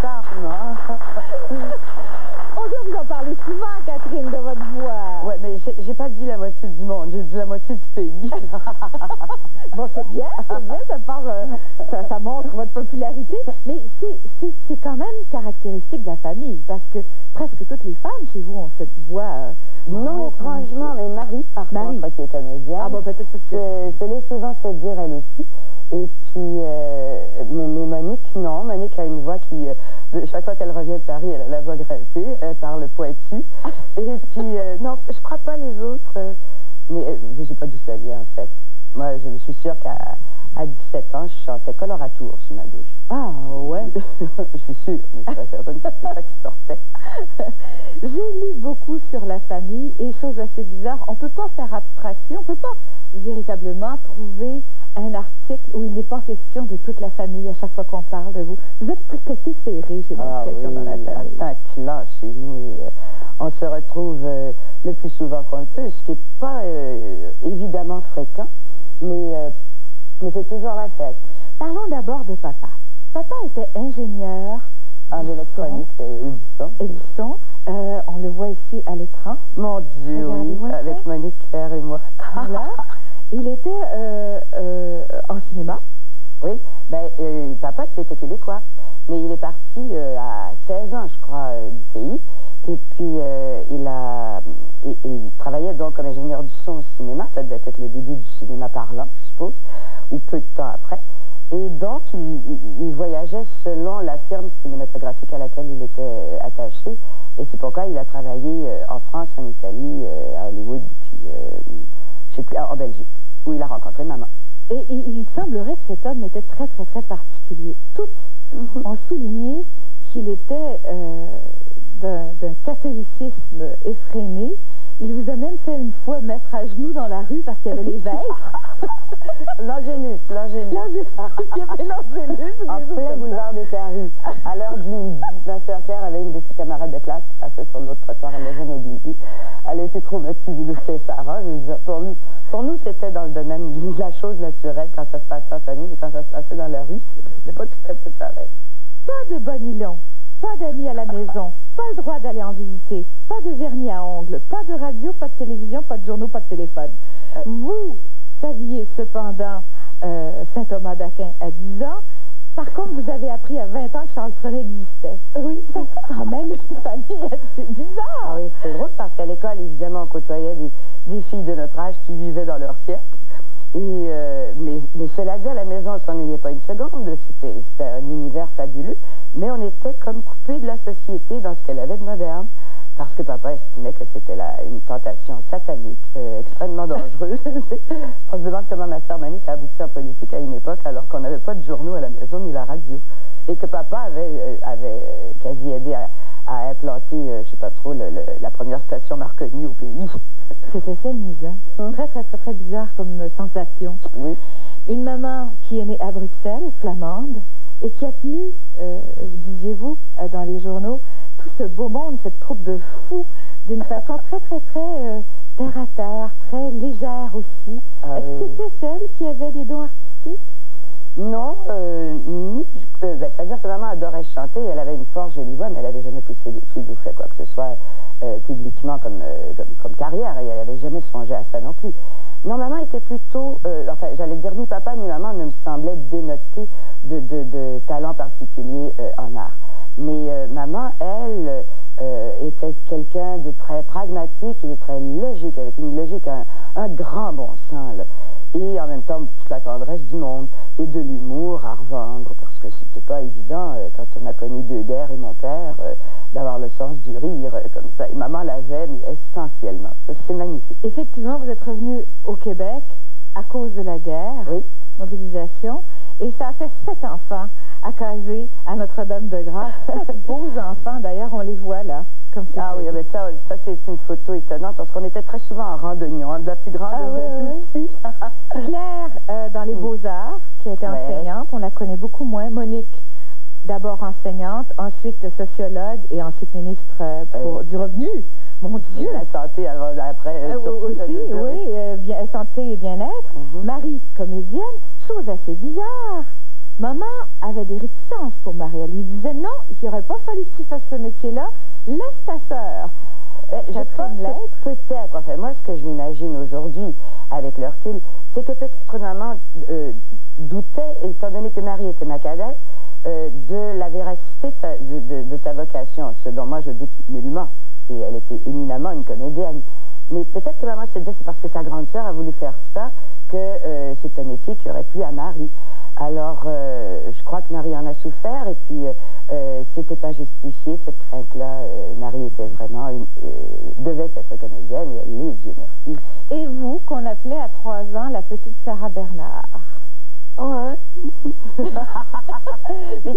charme. Hein? On doit vous en parler souvent, Catherine, de votre voix. Ouais, mais j'ai pas dit la moitié du monde, j'ai dit la moitié du pays. Bon, c'est bien, ça montre votre popularité, mais c'est quand même caractéristique de la famille, parce que presque toutes les femmes chez vous ont cette voix. Non, étrangement, mais Marie, par contre, qui est comédienne, bon, peut-être parce que je l'ai souvent fait dire elle aussi. Et puis, mais Monique, non. Monique a une voix qui, chaque fois qu'elle revient de Paris, elle a la voix grimpée, elle parle pointu. Et puis, non, je crois pas les autres, mais je sais pas d'où ça vient, en fait. Moi, je suis sûre qu'à 17 ans, je chantais Coloratour sous ma douche. Ah, ouais. Je suis sûre, mais je suis pas certaine que c'est ça qui sortait. J'ai lu beaucoup sur la famille, et chose assez bizarre, on peut pas faire abstraction, on peut pas véritablement trouver un article où il n'est pas question de toute la famille à chaque fois qu'on parle de vous. Vous êtes tricoté serré, j'ai l'impression, dans la famille. C'est un clan chez nous, et on se retrouve le plus souvent qu'on le peut, ce qui n'est pas évidemment fréquent, mais c'est toujours la fête. Parlons d'abord de papa. Papa était ingénieur en électronique Edison. On le voit ici à l'écran. Mon Dieu, oui, avec Monique, Claire et moi. Voilà. Il était en cinéma. Oui, papa, il était québécois, mais il est parti à 16 ans, je crois, du pays. Et puis, il travaillait donc comme ingénieur du son au cinéma. Ça devait être le début du cinéma parlant, je suppose, ou peu de temps après. Et donc, il voyageait selon la firme cinématographique à laquelle il était attaché. Et c'est pourquoi il a travaillé en France, en Italie, à Hollywood, puis, je sais plus, en Belgique, où il a rencontré maman. Et il semblerait que cet homme était très, très, très particulier. Toutes ont souligné qu'il était d'un catholicisme effréné. Il vous a même fait une fois mettre à genoux dans la rue parce qu'il y avait les vêtres. L'Angélus. Il y avait l'Angélus. En plein boulevard des Caries, à l'heure du midi. Ma soeur Claire avait une de ses camarades de classe qui passait sur l'autre trottoir, elle l'a jamais oublié. Elle a été traumatisée de Sarah. Je veux dire, pour nous, c'était dans le domaine de la chose naturelle quand ça se passait en famille, mais quand ça se passait dans la rue, c'était pas tout à fait pareil. Pas de bonilon, pas d'amis à la maison, pas le droit d'aller en visiter, pas de vernis à ongles, pas de radio, pas de télévision, pas de journaux, pas de téléphone. Vous saviez cependant Saint-Thomas d'Aquin à 10 ans. Par contre, vous avez appris à 20 ans que Charles Trenet existait. Oui, c'est quand même une famille assez bizarre. Ah oui, c'est drôle parce qu'à l'école, évidemment, on côtoyait des filles de notre âge qui vivaient dans leur siècle. Et, mais cela dit, à la maison, on ne s'ennuyait pas une seconde. C'était un univers fabuleux. Mais on était comme coupé de la société dans ce qu'elle avait de moderne. Parce que papa estimait que c'était une tentation satanique, extrêmement dangereuse. On se demande comment ma sœur Monique a abouti en politique à une époque alors qu'on n'avait pas de journaux à la maison ni la radio. Et que papa avait quasi aidé à implanter, je ne sais pas trop, la première station Marconi au pays. C'est assez amusant. Très, très, très, très bizarre comme sensation. Oui. Une maman qui est née à Bruxelles, flamande, et qui a tenu, disiez-vous, dans les journaux, tout ce beau monde, cette troupe de fous, d'une façon très, très, très terre à terre, très légère aussi. Est-ce que c'était celle qui avait des dons artistiques? Non, c'est-à-dire que maman adorait chanter, elle avait une fort jolie voix, mais elle n'avait jamais poussé d'études ou fait quoi que ce soit publiquement comme carrière, et elle n'avait jamais songé à ça non plus. Non, maman était plutôt, enfin, j'allais dire, ni papa ni maman ne me semblaient dénoter de talent particulier en art. Mais maman, elle, était quelqu'un de très pragmatique et de très logique, avec une logique, un grand bon sens, là. Et en même temps, toute la tendresse du monde et de l'humour à revendre, parce que c'était pas évident, quand on a connu deux guerres et mon père, d'avoir le sens du rire comme ça. Et maman l'avait, mais essentiellement. C'est magnifique. Effectivement, vous êtes revenu au Québec à cause de la guerre, mobilisation, et ça a fait 7 enfants à caser à Notre-Dame-de-Grâce. 7 beaux enfants, d'ailleurs, on les voit là. Comme ah oui, mais ça c'est une photo étonnante, parce qu'on était très souvent en randonnion, de la plus grande au plus petit. Claire, dans les Beaux-Arts, qui a été enseignante, on la connaît beaucoup moins. Monique, d'abord enseignante, ensuite sociologue et ensuite ministre du Revenu. Mon Dieu! La santé après. Aussi, oui, santé et bien-être. Marie, comédienne, chose assez bizarre. Maman avait des réticences pour Marie. Elle lui disait, non, il n'aurait pas fallu que tu fasses ce métier-là. Laisse ta sœur. Je pense que peut-être, enfin moi ce que je m'imagine aujourd'hui avec le recul, c'est que peut-être maman doutait, étant donné que Marie était ma cadette, de la véracité de sa vocation, ce dont moi je doute nullement, et elle était éminemment une comédienne. Mais peut-être que maman se disait c'est parce que sa grande sœur a voulu faire ça que c'est un métier qui aurait plu à Marie. Alors, je crois que Marie en a souffert, et puis c'était pas justifié, cette crainte-là. Marie était vraiment devait être comédienne, et elle l'est, Dieu merci. Et vous, qu'on appelait à 3 ans la petite Sarah Bernard? Oh, hein? Mais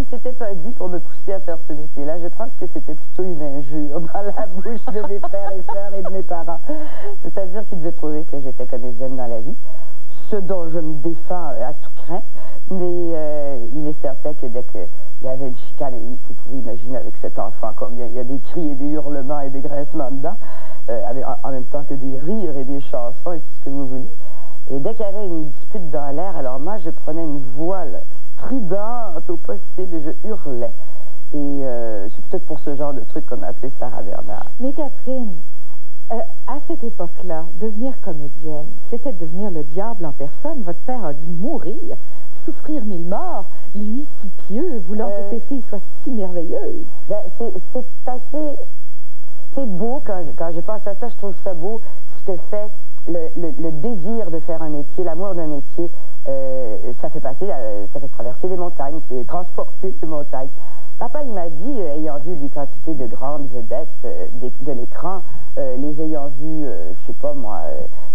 c'était pas dit pour me pousser à faire ce métier-là. Je pense que c'était plutôt une injure dans la bouche de mes frères et sœurs et de mes parents. C'est-à-dire qu'ils devaient trouver que j'étais comédienne dans la vie, ce dont je me défends à tout craint, mais il est certain que dès qu'il y avait une chicane, vous pouvez imaginer avec cet enfant combien il y a des cris et des hurlements et des graissements dedans, en même temps que des rires et des chansons et tout ce que vous voulez. Et dès qu'il y avait une dispute dans l'air, alors moi je prenais une voix stridente au possible et je hurlais. Et c'est peut-être pour ce genre de truc qu'on m'appelait Sarah Bernard. Mais Catherine, à cette époque-là, devenir comédienne, c'était devenir le diable en personne. Votre père a dû mourir, souffrir 1000 morts, lui si pieux, voulant que ses filles soient si merveilleuses. Ben, c'est beau quand je pense à ça, je trouve ça beau, ce que fait le désir de faire un métier, l'amour d'un métier, ça fait traverser les montagnes, et transporter les montagnes. Papa, il m'a dit, ayant vu lui quantité de grandes vedettes de l'écran, les ayant vues, je sais pas moi,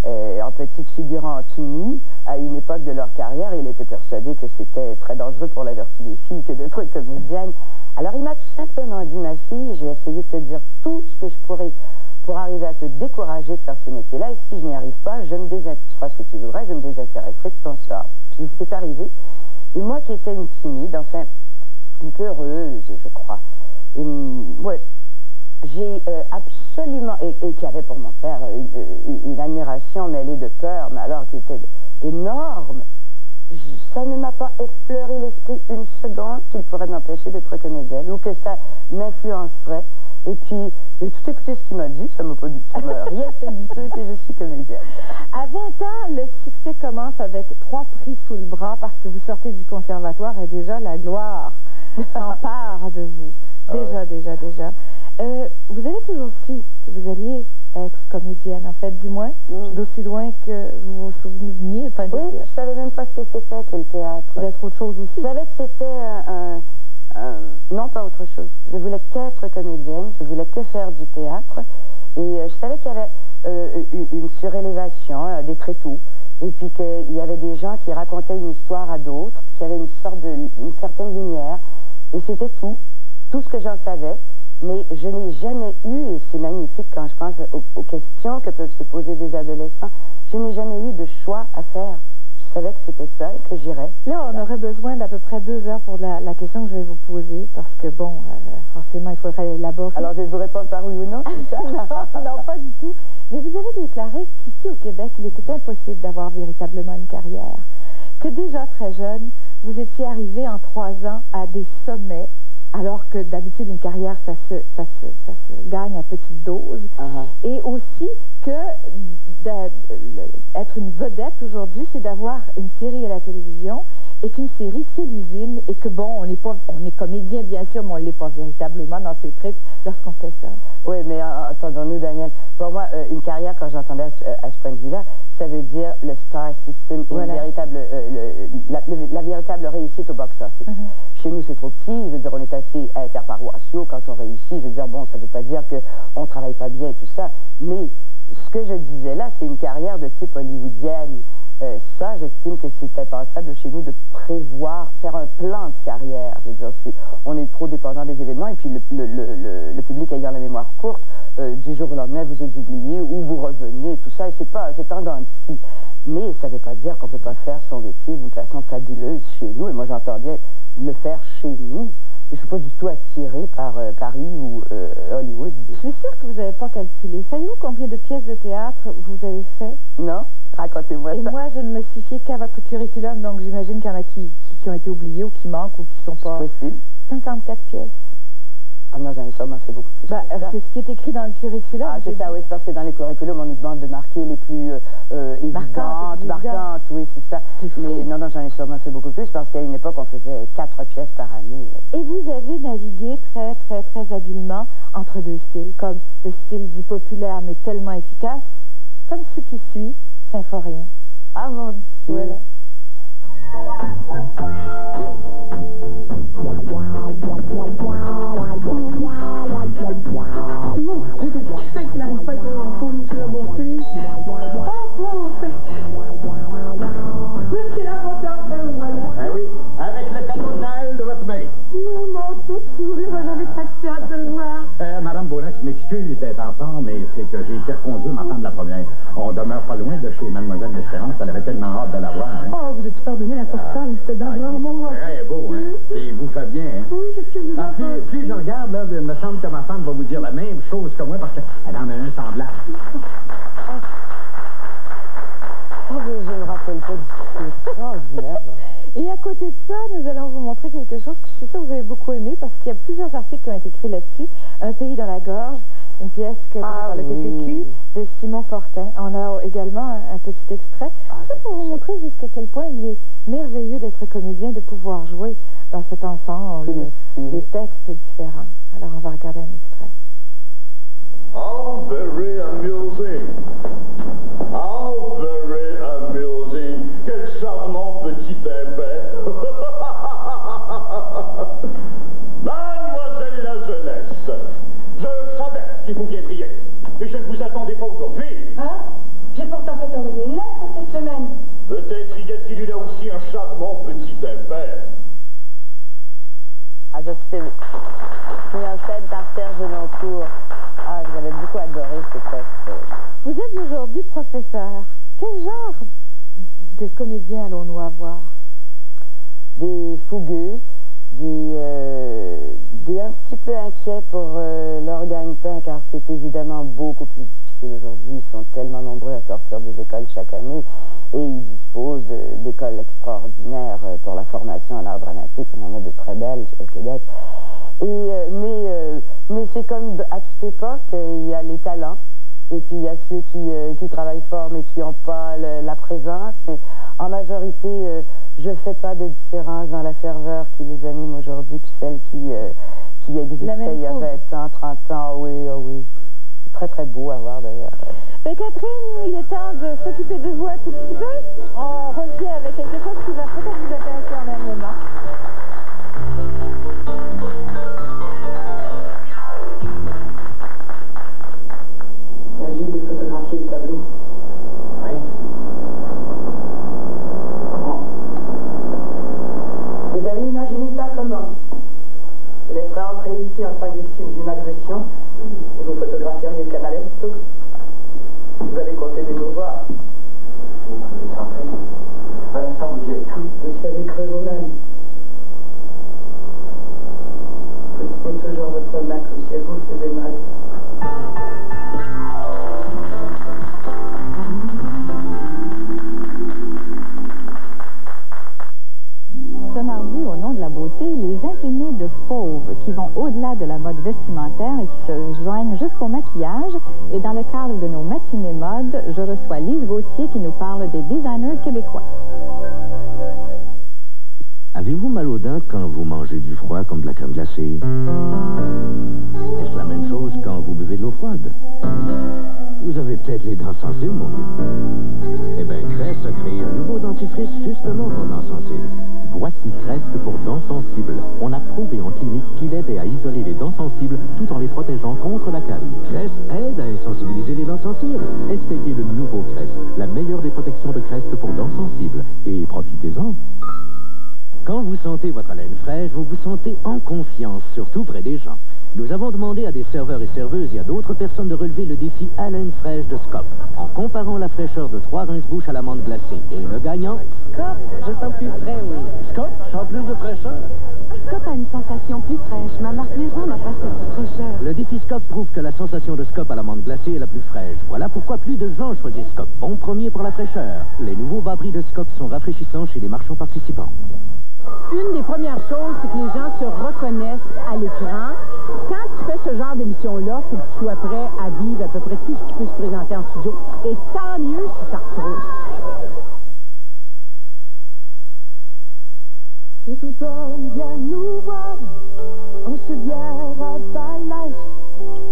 en petites figurantes nues, à une époque de leur carrière, il était persuadé que c'était très dangereux pour la vertu des filles que d'être comédienne. Alors il m'a tout simplement dit, ma fille, je vais essayer de te dire tout ce que je pourrais pour arriver à te décourager de faire ce métier-là, et si je n'y arrive pas, tu feras ce que tu voudrais, je me désintéresserai de ton sort. Puis c'est ce qui est arrivé. Et moi qui étais une timide, enfin, une peureuse, je crois, j'ai absolument, et qui avait pour mon père une admiration mêlée de peur, mais alors qui était énorme, ça ne m'a pas effleuré l'esprit une seconde qu'il pourrait m'empêcher d'être comédienne, ou que ça m'influencerait. Et puis, j'ai tout écouté ce qu'il m'a dit, ça m'a rien fait du tout, et puis je suis comédienne. À 20 ans, le succès commence avec 3 prix sous le bras, parce que vous sortez du conservatoire et déjà la gloire s'empare de vous. Déjà. Vous avez toujours su que vous alliez être comédienne, en fait, du moins, d'aussi loin que vous vous souveniez. Enfin, oui, je savais même pas ce que c'était que le théâtre. D'être autre chose aussi. Je savais que c'était non, pas autre chose. Je voulais qu'être comédienne, je voulais que faire du théâtre, et je savais qu'il y avait une surélévation, des tréteaux, et puis qu'il y avait des gens qui racontaient une histoire à d'autres, qu'il y avait une certaine lumière, et c'était tout ce que j'en savais. Mais je n'ai jamais eu, et c'est magnifique quand je pense aux questions que peuvent se poser des adolescents, je n'ai jamais eu de choix à faire. Je savais que c'était ça et que j'irais. Là, on aurait besoin d'à peu près 2 heures pour la question que je vais vous poser, parce que, bon, forcément, il faudrait l'élaborer. Alors, je vais vous répondre par oui ou non, c'est ça? Non, pas du tout. Mais vous avez déclaré qu'ici, au Québec, il était impossible d'avoir véritablement une carrière. Que déjà très jeune, vous étiez arrivé en 3 ans à des sommets, alors que d'habitude, une carrière, ça se gagne à petite dose. Et aussi que être une vedette aujourd'hui, c'est d'avoir une série à la télévision, et qu'une série, c'est l'usine, et que bon, on est comédien, bien sûr, mais on ne l'est pas véritablement dans ses tripes lorsqu'on fait ça. Oui, mais entendons-nous, Daniel. Pour moi, une carrière, quand j'entendais à ce point de vue-là, ça veut dire le star system, voilà. La véritable réussite au box-office. Chez nous, c'est trop petit. Je veux dire, on est assez interparoissiaux quand on réussit. Je veux dire, bon, ça ne veut pas dire qu'on ne travaille pas bien et tout ça. Mais ce que je disais là, c'est une carrière de type hollywoodienne. Ça, j'estime que c'est impensable chez nous de prévoir, faire un plan de carrière. Je veux dire, on est trop dépendant des événements, et puis le public ayant la mémoire courte, du jour au lendemain, vous êtes oublié, ou vous revenez, tout ça, et c'est en dents de scie. Mais ça ne veut pas dire qu'on ne peut pas faire son métier d'une façon fabuleuse chez nous, et moi j'entends bien le faire chez nous. je suis pas du tout attirée par Paris ou Hollywood. Je suis sûre que vous n'avez pas calculé. Savez-vous combien de pièces de théâtre vous avez fait? Non? Racontez-moi ça. Et moi, je ne me suis fiée qu'à votre curriculum, donc j'imagine qu'il y en a qui ont été oubliés ou qui manquent ou qui sont pas... C'est possible. 54 pièces. Ah non, j'en ai sûrement fait beaucoup plus. C'est ce qui est écrit dans le curriculum. Ah, c'est ça, oui, c'est parce que dans les curriculums, on nous demande de marquer les plus marquantes, oui, c'est ça. Mais non, j'en ai sûrement fait beaucoup plus parce qu'à une époque, on faisait 4 pièces par année. Et vous avez navigué très, très, très habilement entre deux styles, comme le style dit populaire, mais tellement efficace, comme ce qui suit, symphorien. Ah mon Dieu! Voilà. Il n'arrive pas à être en faune sur la montée. Oh, bon, fait. C'est la montée, voilà. Ah oui, avec le cadeau de Noël de votre mari. Mon tout sourire, j'avais très hâte de le voir. Madame Beaulac, je m'excuse d'être en retard, mais c'est que j'ai été reconduire ma femme de la première. On demeure pas loin de chez Mademoiselle l'Espérance. Elle avait tellement hâte de la voir. Hein. Oh, vous êtes pardonné la postale, c'était d'un grand moment. Très beau, hein. Et vous fait bien, hein. Oui, qu'est-ce que vous en pensez? Plus je regarde, là, il me semble que ma femme va vous dire la même chose que moi parce qu'elle en a un semblable. Oh, mais je ne me rappelle pas du tout. C'est extraordinaire. Et à côté de ça, nous allons vous montrer quelque chose que je suis sûre que vous avez beaucoup aimé parce qu'il y a plusieurs articles qui ont été écrits là-dessus. Un pays dans la gorge, une pièce qui a été par le TPQ de Simon Fortin. On a également un petit extrait. C'est pour vous montrer jusqu'à quel point il est merveilleux d'être comédien, de pouvoir jouer dans cet ensemble des textes différents. Alors on va regarder un extrait. How very amusing. How very amusing. Quel charmant petit imbert. Mademoiselle la jeunesse, je savais que vous viendriez. Mais je ne vous attendais pas aujourd'hui. Hein? J'ai pourtant fait tomber une lettre cette semaine. Peut-être y a-t-il eu là aussi un charmant petit imbert. Ah, ça c'était mis en scène par Serge Lencourt. Ah, j'avais beaucoup adoré ce texte. Vous êtes aujourd'hui professeur. Quel genre de comédien allons-nous avoir? Des fougueux, des un petit peu inquiets pour leur gagne-pain, car c'est évidemment beaucoup plus difficile aujourd'hui. Ils sont tellement nombreux à sortir des écoles chaque année et ils disposent d'écoles extraordinaires pour la formation en art dramatique. On en a de très belles au Québec. Mais c'est comme à toute époque, il y a les talents. Et puis il y a ceux qui travaillent fort mais qui n'ont pas la présence. Mais en majorité, je ne fais pas de différence dans la ferveur qui les anime aujourd'hui, puis celle qui existait il y a 20 ans, 30 ans. Oui, oh oui. C'est très très beau à voir d'ailleurs. Mais Catherine, il est temps de s'occuper de vous un tout petit peu. On revient avec quelque chose qui va peut-être vous intéresser énormément. Il s'agit de photographier le tableau. Oui. Vous avez imaginé ça comment? Vous laisserez entrer ici en tant que victime d'une agression et vous photografieriez le canaletto. Vous allez compter des devoirs. Si vous êtes entré, Vincent, vous y avez cru. Vous savez cru vous-même. Vous tenez toujours votre main comme si elle vous faisait mal. Ce mardi, au nom de la beauté, les imprimés de fauve qui vont au-delà de la mode vestimentaire et qui se joignent jusqu'au maquillage. Et dans le cadre de nos matinées mode, je reçois Lise Gauthier qui nous parle des designers québécois. Avez-vous mal aux dents quand vous mangez du froid comme de la crème glacée? Est-ce la même chose quand vous buvez de l'eau froide? Vous avez peut-être les dents sensibles, mon vieux. Eh bien, Crest a créé un nouveau dentifrice justement pour dents sensibles. Voici Crest pour dents sensibles. On a prouvé en clinique qu'il aide à isoler les dents sensibles tout en les protégeant contre la carie. Crest aide à insensibiliser les dents sensibles. Essayez le nouveau Crest, la meilleure des protections de Crest pour dents sensibles. Et profitez-en. Quand vous sentez votre haleine fraîche, vous vous sentez en confiance, surtout près des gens. Nous avons demandé à des serveurs et serveuses et à d'autres personnes de relever le défi haleine fraîche de Scop, en comparant la fraîcheur de 3 rince-bouches à l'amande glacée. Et le gagnant, Scop, je sens plus frais, oui. Scop sent plus de fraîcheur. Scope a une sensation plus fraîche. Ma marque maison n'a pas cette fraîcheur. Le défi Scope prouve que la sensation de Scope à l'amande glacée est la plus fraîche. Voilà pourquoi plus de gens choisissent Scope. Bon premier pour la fraîcheur. Les nouveaux bas prix de Scope sont rafraîchissants chez les marchands participants. Une des premières choses, c'est que les gens se reconnaissent à l'écran. Quand tu fais ce genre d'émission-là, il faut que tu sois prêt à vivre à peu près tout ce qui peut se présenter en studio. Et tant mieux si ça retrousse. Cet automne, viens nous voir, on se bière à Ballas.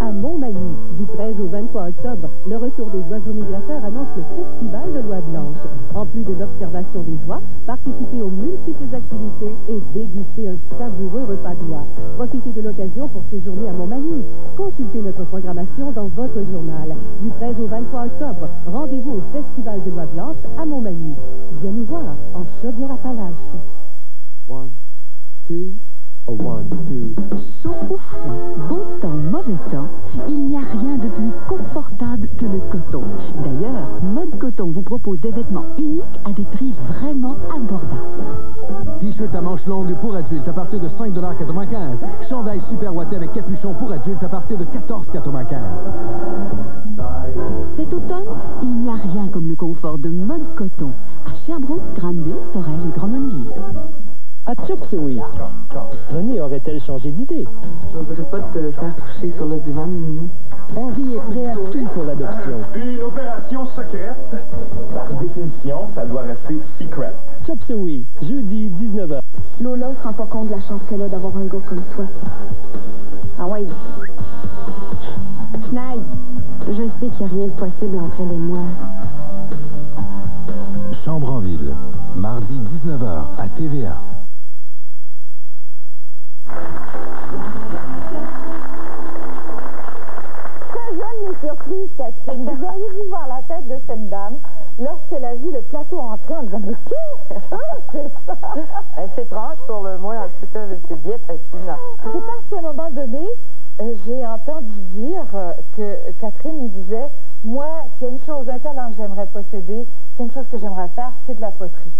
À Montmagny, du 13 au 23 octobre, le retour des oiseaux migrateurs annonce le Festival de l'Oie Blanche. En plus de l'observation des oies, participez aux multiples activités et dégustez un savoureux repas d'oie. Profitez de l'occasion pour séjourner à Montmagny. Consultez notre programmation dans votre journal. Du 13 au 23 octobre, rendez-vous au Festival de l'Oie Blanche à Montmagny. Viens nous voir en Chaudière-Appalaches. 1, 2, 1, 2. Sauf beau temps, mauvais temps, il n'y a rien de plus confortable que le coton. D'ailleurs, Mode Coton vous propose des vêtements uniques à des prix vraiment abordables. T-shirt à manches longues pour adultes à partir de 5,95 $. Chandail super watté avec capuchon pour adultes à partir de 14,95 $. Cet automne, il n'y a rien comme le confort de Mode Coton à Sherbrooke, Granville, Sorel et Drummondville. À Chop Suey, René aurait-elle changé d'idée? Je ne voudrais pas te faire coucher sur le divan, Minou. Henri est prêt à tout pour l'adoption. Une opération secrète, par définition, ça doit rester secret. Chop Suey, jeudi 19h. Lola ne se rend pas compte de la chance qu'elle a d'avoir un gars comme toi. Ah ouais. Schneid, je sais qu'il n'y a rien de possible entre elle et moi. Chambre en ville, mardi 19h à TVA. Que je m'ai surprise, Catherine. Vous auriez dû voir la tête de cette dame lorsqu'elle a vu le plateau entrer en disant « Mais qui c'est ça? » C'est étrange pour le moins, en tout cas, mais c'est bien fascinant. C'est parce qu'à un moment donné, j'ai entendu dire que Catherine me disait « Moi, s'il y a une chose, un talent que j'aimerais posséder, s'il y a une chose que j'aimerais faire, c'est de la poterie. »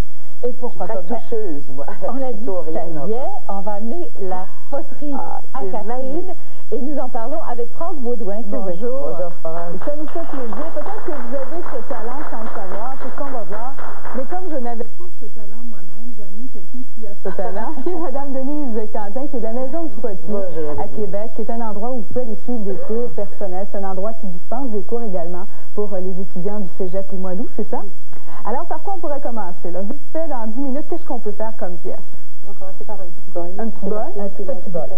Et pourquoi pas? Toucheuse, moi. On a dit, ça y est, on va amener la poterie à Catherine. Magique. Et nous en parlons avec France Baudouin. Bonjour. Bonjour, France. Ça nous fait plaisir. Peut-être que vous avez ce talent sans le savoir, c'est ce qu'on va voir. Mais comme je n'avais pas ce talent moi-même, j'ai amené quelqu'un qui a ce talent, qui est Mme Denise Quentin, qui est de la Maison du Potier à Québec, qui est un endroit où vous pouvez aller suivre des cours personnels. C'est un endroit qui dispense des cours également pour les étudiants du Cégep Limoilou, c'est ça? Alors, par quoi on pourrait commencer? Là? Vite fait, dans 10 minutes, qu'est-ce qu'on peut faire comme pièce? On va commencer par un petit bol. Un petit bol? Un tout petit bol.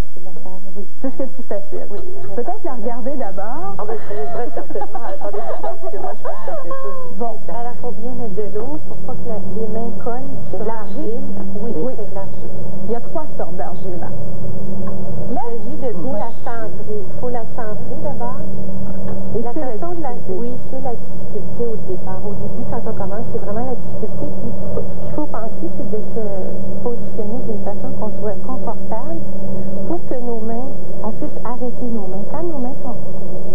Oui. C'est ce qui est le plus facile. Oui. Peut-être la regarder d'abord. Ah, ben, très certainement. Attendez, parce que moi, je pense que quelque chose. Bon, alors, il faut bien mettre de l'eau pour pas que les mains collent. C'est de l'argile? Oui, c'est de l'argile. Il y a 3 sortes d'argile. Il s'agit de bien la centrer. Il faut la centrer d'abord. Et la façon de la... Oui, c'est la difficulté au départ. Au début, quand on commence, c'est vraiment la difficulté. Puis, ce qu'il faut penser, c'est de se positionner d'une façon qu'on soit confortable pour que nos mains, on puisse arrêter nos mains. Quand nos mains sont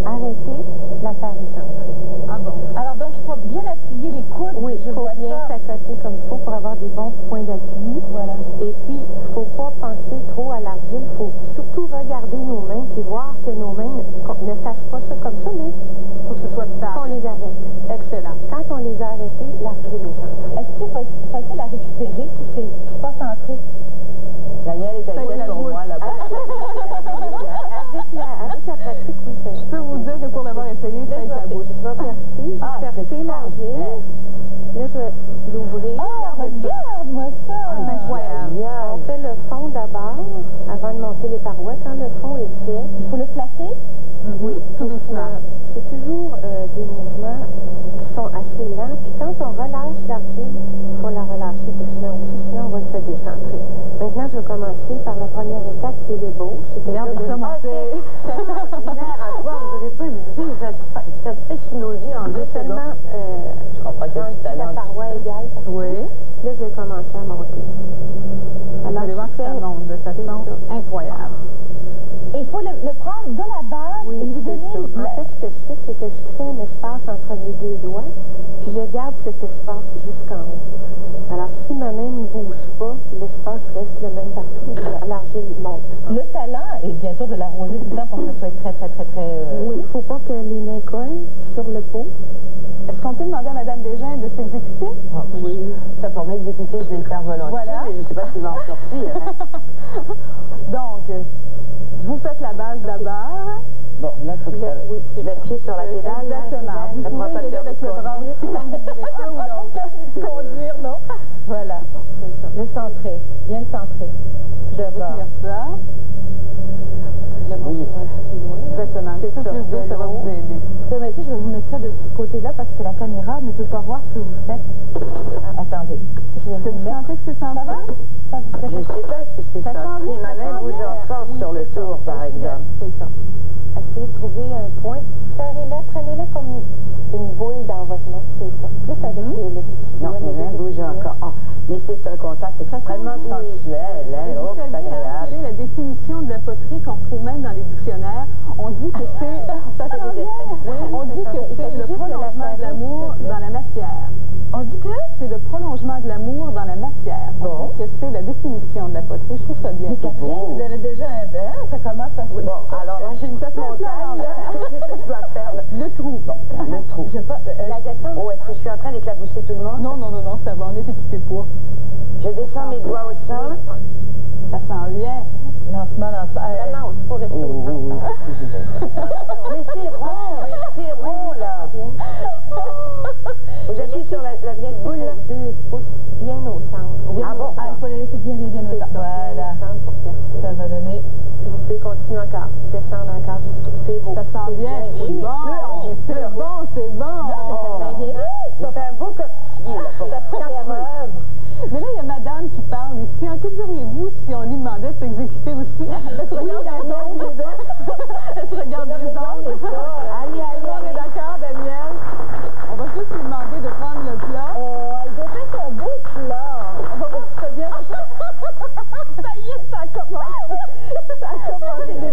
arrêtées, l'affaire est centrée. Ah bon? Alors, donc, il faut bien appuyer les coudes. Oui, il faut bien s'accoter comme il faut pour avoir des bons points d'appui. Voilà. Et puis, il ne faut pas penser trop à l'argile. Il faut surtout regarder nos mains puis voir que nos mains ne fassent pas ça comme ça, mais il faut que ce soit stable. Qu'on les arrête. Excellent. Quand on les a arrêtés, l'argile est centrée. Est-ce que c'est facile à récupérer si c'est pas centré? Daniel est avec pour moi là-bas. Avec la pratique, oui, ça. Je peux vous dire que pour l'avoir essayé, c'est avec la bouche. Je vais percer l'argile. Là, je vais l'ouvrir. Ah, regarde-moi ça! C'est incroyable. On fait le fond d'abord, avant de monter les parois. Quand le fond est fait, il faut le placer? Oui, tout doucement. C'est toujours des mouvements qui sont assez lents. Puis quand on relâche l'argile, il faut la relâcher doucement aussi, sinon on va se décentrer. Maintenant, je vais commencer par la première étape qui est l'ébauche. Regarde ça, mon père. C'est extraordinaire à voir. Vous n'avez pas d'idée. Ça se fait sous nos yeux en 2 secondes. Je comprends qu'il y a du talent. La paroi égale. Oui. Là, je vais commencer à monter. Alors, vous allez voir que ça monte de façon incroyable. Et il faut le prendre de la base et lui donner... En fait, ce que je fais, c'est que je crée un espace entre mes 2 doigts, puis je garde cet espace jusqu'en haut. Alors, si ma main ne bouge pas, l'espace reste le même partout. L'argile qu'il monte. Le talent est bien sûr de l'arroser tout le temps pour que ça soit très, très, très, très... Oui, il ne faut pas que les mains collent sur le pot. Est-ce qu'on peut demander à Mme Desjardins de s'exécuter? Oui. Ça, pour m'exécuter, je vais le faire volontiers, Voilà. mais je ne sais pas s'il va en sortir. Hein. Donc, vous faites la base d'abord. Bon, là, il faut que ça... Oui, je mets le pied sur la pédale. Exactement. Vous pouvez y aller avec le bras aussi, comme vous voulez ça ou non. Conduire, non? Voilà. Le centrer. Bien le centrer. Je vais vous tenir ça. Oui. Exactement. C'est ça. Plus de ça va vous aider. Je vais vous mettre ça de ce côté-là parce que la caméra ne peut pas voir ce que vous faites. Attendez. Est-ce que vous sentez que c'est centré? Je ne sais pas si c'est centré. Ma main bouge encore sur le tour, par exemple. C'est ça. Essayez de trouver un point. Serrez-la, prenez-la comme une boule dans votre main, c'est ça. Plus avec le petit Non, mes mains bougent encore. Oh, mais c'est un contact extrêmement sensuel. Hein? Oh, c'est agréable. Quelle est la définition de la poterie qu'on retrouve même dans les dictionnaires? On dit que c'est... Ça s'en vient. On dit que c'est le prolongement de l'amour dans la matière. On dit que c'est le prolongement de l'amour dans la matière. On dit que c'est la définition de la poterie. Je trouve ça bien. Mais Catherine, vous avez déjà un bain. Ça commence à se... Bon, alors là, j'ai une petite montagne. C'est ça que je dois faire. Là. Le trou. Bon, le trou. La descente. Oh, est-ce que je suis en train d'éclabousser tout le monde? Non, ça va. On est équipés pour. Je descends mes doigts au centre. Ça s'en vient. Lentement. Vraiment, il faut rester au centre. Mais c'est rond, là. J'appuie sur la petite boule, là. 2 pouces bien au centre. Ah bon? Il faut le laisser bien au centre. Voilà. Pour percer. Ça va donner... Vous pouvez continuer encore, descendre encore jusqu'à vos... Ça s'en vient. Oui, C'est bon, c'est bon. Ça fait un beau coquetier, là, pour Mais là, il y a madame qui parle ici. Que diriez-vous si on lui demandait de s'exécuter aussi? Elle se regarde les ongles. Elle se regarde les ongles. Allez, on est d'accord, Daniel? On va juste lui demander de prendre le plat. Elle devrait son beau plat. On va voir si ça vient. Ça y est, ça a commencé.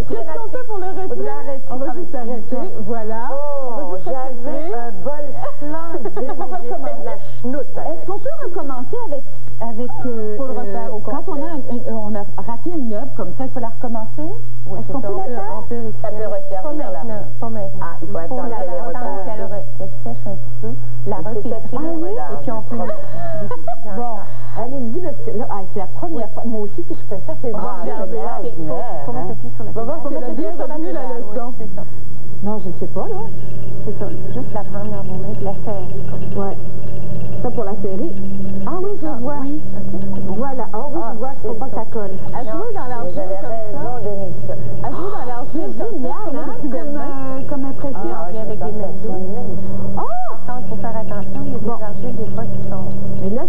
Qu'est-ce qu'on fait pour le retirer? On va juste arrêter. Voilà. Oh, j'avais un bol splendide. J'ai fait de la chenoute. Est-ce qu'on peut recommencer avec Faut le refaire au quand on a raté une œuvre comme ça, il faut la recommencer? Est-ce qu'on peut la faire? Ça peut resservir, là. Pas maintenant. Ah, il faut attendre qu'elle les retourne. Qu'elle sèche un petit peu, la repétrir, et puis on peut... Bon, allez-y, parce que là, c'est la première fois. Moi aussi que je fais ça, c'est bon. Faut mettre le pied sur la On va voir si elle a bien retenu la leçon. C'est ça. Non, je sais pas, là. C'est ça. Juste la prendre dans vos mains et la serrer comme ça. Ouais. Ça pour la série. Ah oui, je vois. Oui. Voilà. Ah oui, je vois qu'il ne faut pas que ça colle. À jouer dans l'argile J'avais comme ça. raison de mettre ça. À jouer dans l'argile comme ça. Génial, hein? Comme impression. Et avec des mains douces. Par contre, il faut faire attention, il y a des argiles des fois qui sont... Mais là,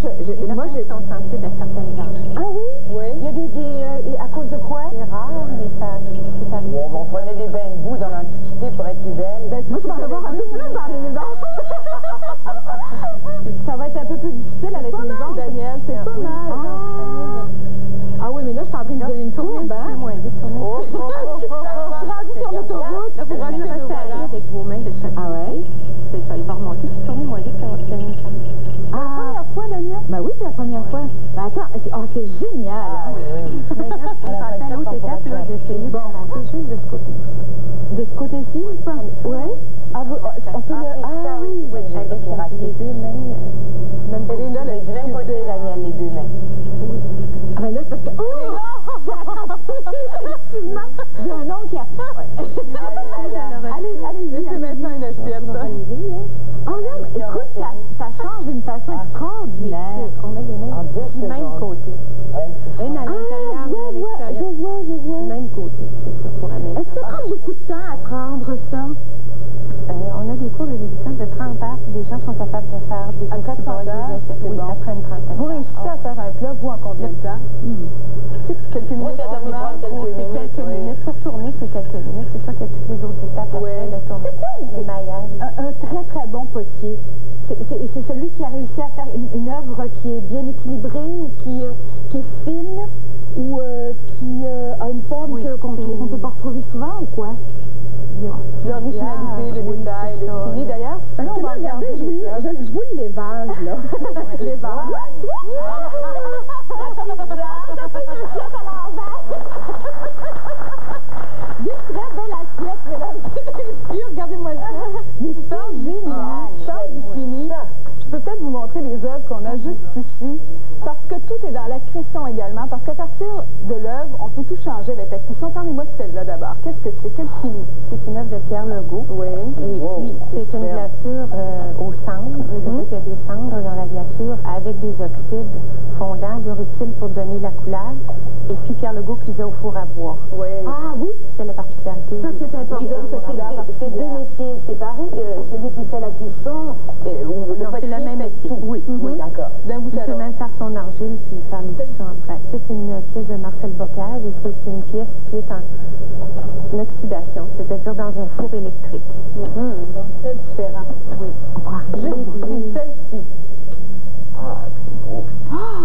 moi, j'ai... sont sensibles à certaines argiles. Ah oui? Oui. Il y a des à cause de quoi? C'est rare, mais ça arrive. C'est arrivé. On prenait des bains de boue dans l'Antiquité pour être plus belle. Ben, moi, je vais en avoir un peu plus dans les maisons. Ça va être un peu plus difficile avec les ongles. Daniel, c'est pas mal. Ah oui, mais là, je suis en train de donner une courbe, hein? Moins vite, tournez. Je suis rendue sur l'autoroute. Là, vous allez resserrer avec vos mains de chaque côté. Ah ouais? C'est ça, il va remonter, puis tournez moins vite, ça va obtenir une chance. Ah, la première fois, Daniel? Ben oui, c'est la première fois. Ben attends, c'est génial. Ah, oui. Maintenant, vous passez à l'autre étape, là, d'essayer de remonter juste de ce côté. De ce côté-ci, ou pas? Oui. Ah, on peut le... Ah oui. Oui, avec les deux mains. Même Elle est là, la difficulté. Daniel, les deux mains. Ah ben là, c'est parce que... Oh! J'ai attrapé, effectivement. J'ai un oncle qui a... Allez-y. C'est maintenant une assiette. Oh non, mais écoute, ça change d'une façon extraordinaire. On met les mains du même côté. Une à l'intérieur, une à l'extérieur. Je vois. Du même côté, c'est ça, pour la main. Est-ce que ça prend beaucoup de temps à apprendre ça? On a des cours de débutants de 30 heures, puis les gens sont capables de faire des Après 30 heures, oui, bon. après une trentaine. Vous réussissez à faire un plat, vous, en combien de temps? Quelques minutes. ça doit me prendre Quelques minutes. Pour tourner, c'est quelques minutes. C'est ça qu'il y a toutes les autres étapes après le tournage, le maillage. Un très, très bon potier. C'est celui qui a réussi à faire une œuvre qui est bien équilibrée ou qui est fine ou qui a une forme qu'on ne peut pas retrouver souvent ou quoi? L'originalité, le détail, le style. D'ailleurs, parce que là, regardez, je vous lis les vases, là. Les vases. La pizza, ça fait une assiette à l'envers. que tout est dans la cuisson également? Parce qu'à partir de l'œuvre, on peut tout changer avec la cuisson. Parlez-moi de celle-là d'abord. Qu'est-ce que c'est? Quel fini? C'est une œuvre de Pierre Legault. Oui. Et puis, c'est une glaçure aux cendres. C'est-à-dire qu'il y a des cendres dans la glaçure avec des oxydes fondants, de rutile pour donner la couleur. Et puis, Pierre Legault cuisait au four à bois. Oui. Ah oui? C'est la particularité. Ça, c'est important. C'est deux métiers séparés. Celui qui fait la cuisson, ou le c'est le même métier. Oui, oui, d'accord. Il peut même faire son argile puis faire les cuissons après. C'est une pièce de Marcel Bocage et c'est une pièce qui est en oxydation, c'est-à-dire dans un four électrique. C'est différent. Oui. On pourra Juste ici, celle-ci. Ah, c'est beau.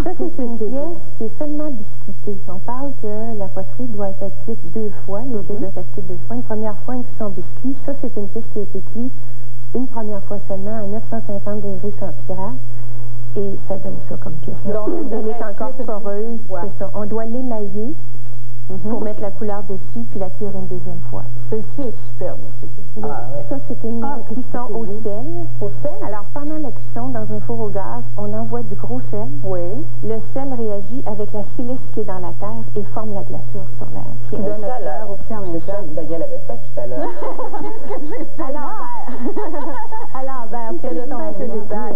Ça, c'est une pièce qui est seulement biscuitée. On parle que la poterie doit être cuite 2 fois, les pièces doivent être cuites 2 fois. Une première fois, une cuisson biscuit. Ça, c'est une pièce qui a été cuite une première fois seulement à 950 degrés centigrades. Et ça donne ça comme pièce. Donc, elle est encore poreuse. C'est ça. On doit l'émailler pour mettre la couleur dessus puis la cuire une deuxième fois. Celle-ci est superbe aussi. Ça, c'est une cuisson au sel. Au sel? Alors, pendant la cuisson, dans un four au gaz, on envoie du gros sel. Oui. Le sel réagit avec la silice qui est dans la terre et forme la glaçure sur la Qui pièce. donne la couleur aussi en même temps. C'est ça que Daniel avait fait tout à l'heure. À l'envers. À l'envers. Elle est tombée.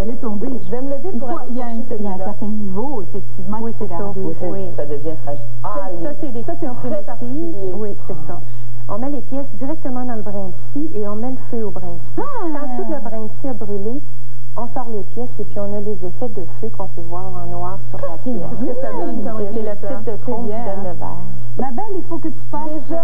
Elle est tombée. Je vais me lever pour aller il y a un certain niveau, effectivement, Oui, c'est ça. Oui, ça devient fragile. Ah, Ça, c'est des c'est un très particulier. Oui, c'est ça. On met les pièces directement dans le brin de scie et on met le feu au brin de scie. Quand tout le brin de scie a brûlé, on sort les pièces et puis on a les effets de feu qu'on peut voir en noir sur la pièce. Ce que ça donne comme C'est le type de chrome qui donne le vert. Ma belle, il faut que tu passes.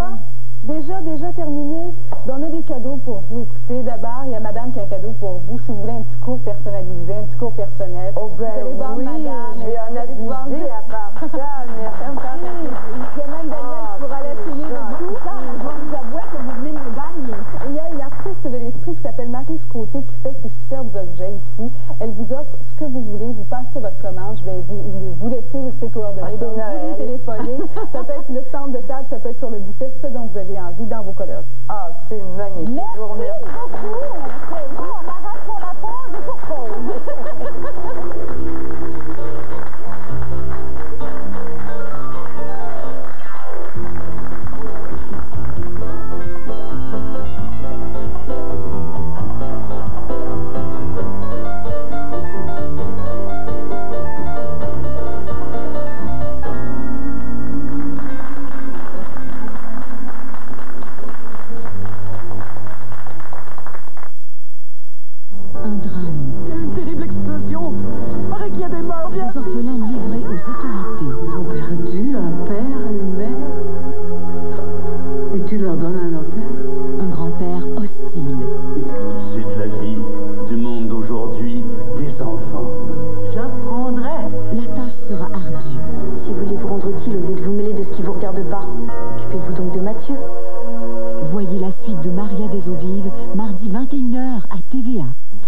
Déjà terminé. Ben, on a des cadeaux pour vous. Écoutez, d'abord, il y a madame qui a un cadeau pour vous. Si vous voulez un petit cours personnalisé, un petit cours personnel. Oh ben vous allez voir oui, madame. je vais en abuser à part ça. Merci. Il y a même Daniel qui pourra l'essayer de vous. Je dois vous avouer que vous venez de me gagner. Et il y a une artiste de l'esprit qui s'appelle Marie Scotté qui fait ces superbes objets ici. Elle vous offre ce que vous voulez. Vous passez votre commande. Je vais vous laisser ses coordonnées. Donc, vous lui téléphonez. Ça peut être le centre de table, ça peut être sur le buffet, ce dont vous avez envie dans vos couleurs. Ah, c'est magnifique. Merci beaucoup. On arrête pour la pause et pour pause.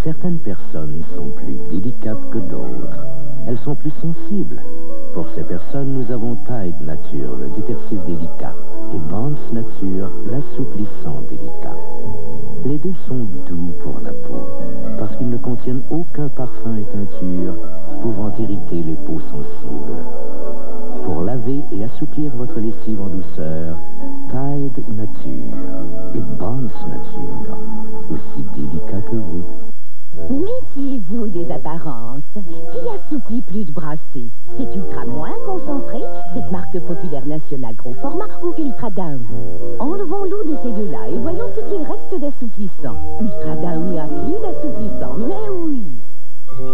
Certaines personnes sont plus délicates que d'autres. Elles sont plus sensibles. Pour ces personnes, nous avons Tide Nature, le détergif délicat, et Bonds Nature, l'assouplissant délicat. Les deux sont doux pour la peau, parce qu'ils ne contiennent aucun parfum et teinture pouvant irriter les peaux sensibles. Pour laver et assouplir votre lessive en douceur, Tide Nature et Bonds Nature, aussi délicats que vous. Méfiez-vous des apparences. Qui assouplit plus de brassée? C'est Ultra Moins concentré, cette marque populaire nationale gros format, ou Ultra Downy? Enlevons-nous de ces deux-là et voyons ce qu'il reste d'assouplissant. Ultra Downy a plus d'assouplissant, mais oui!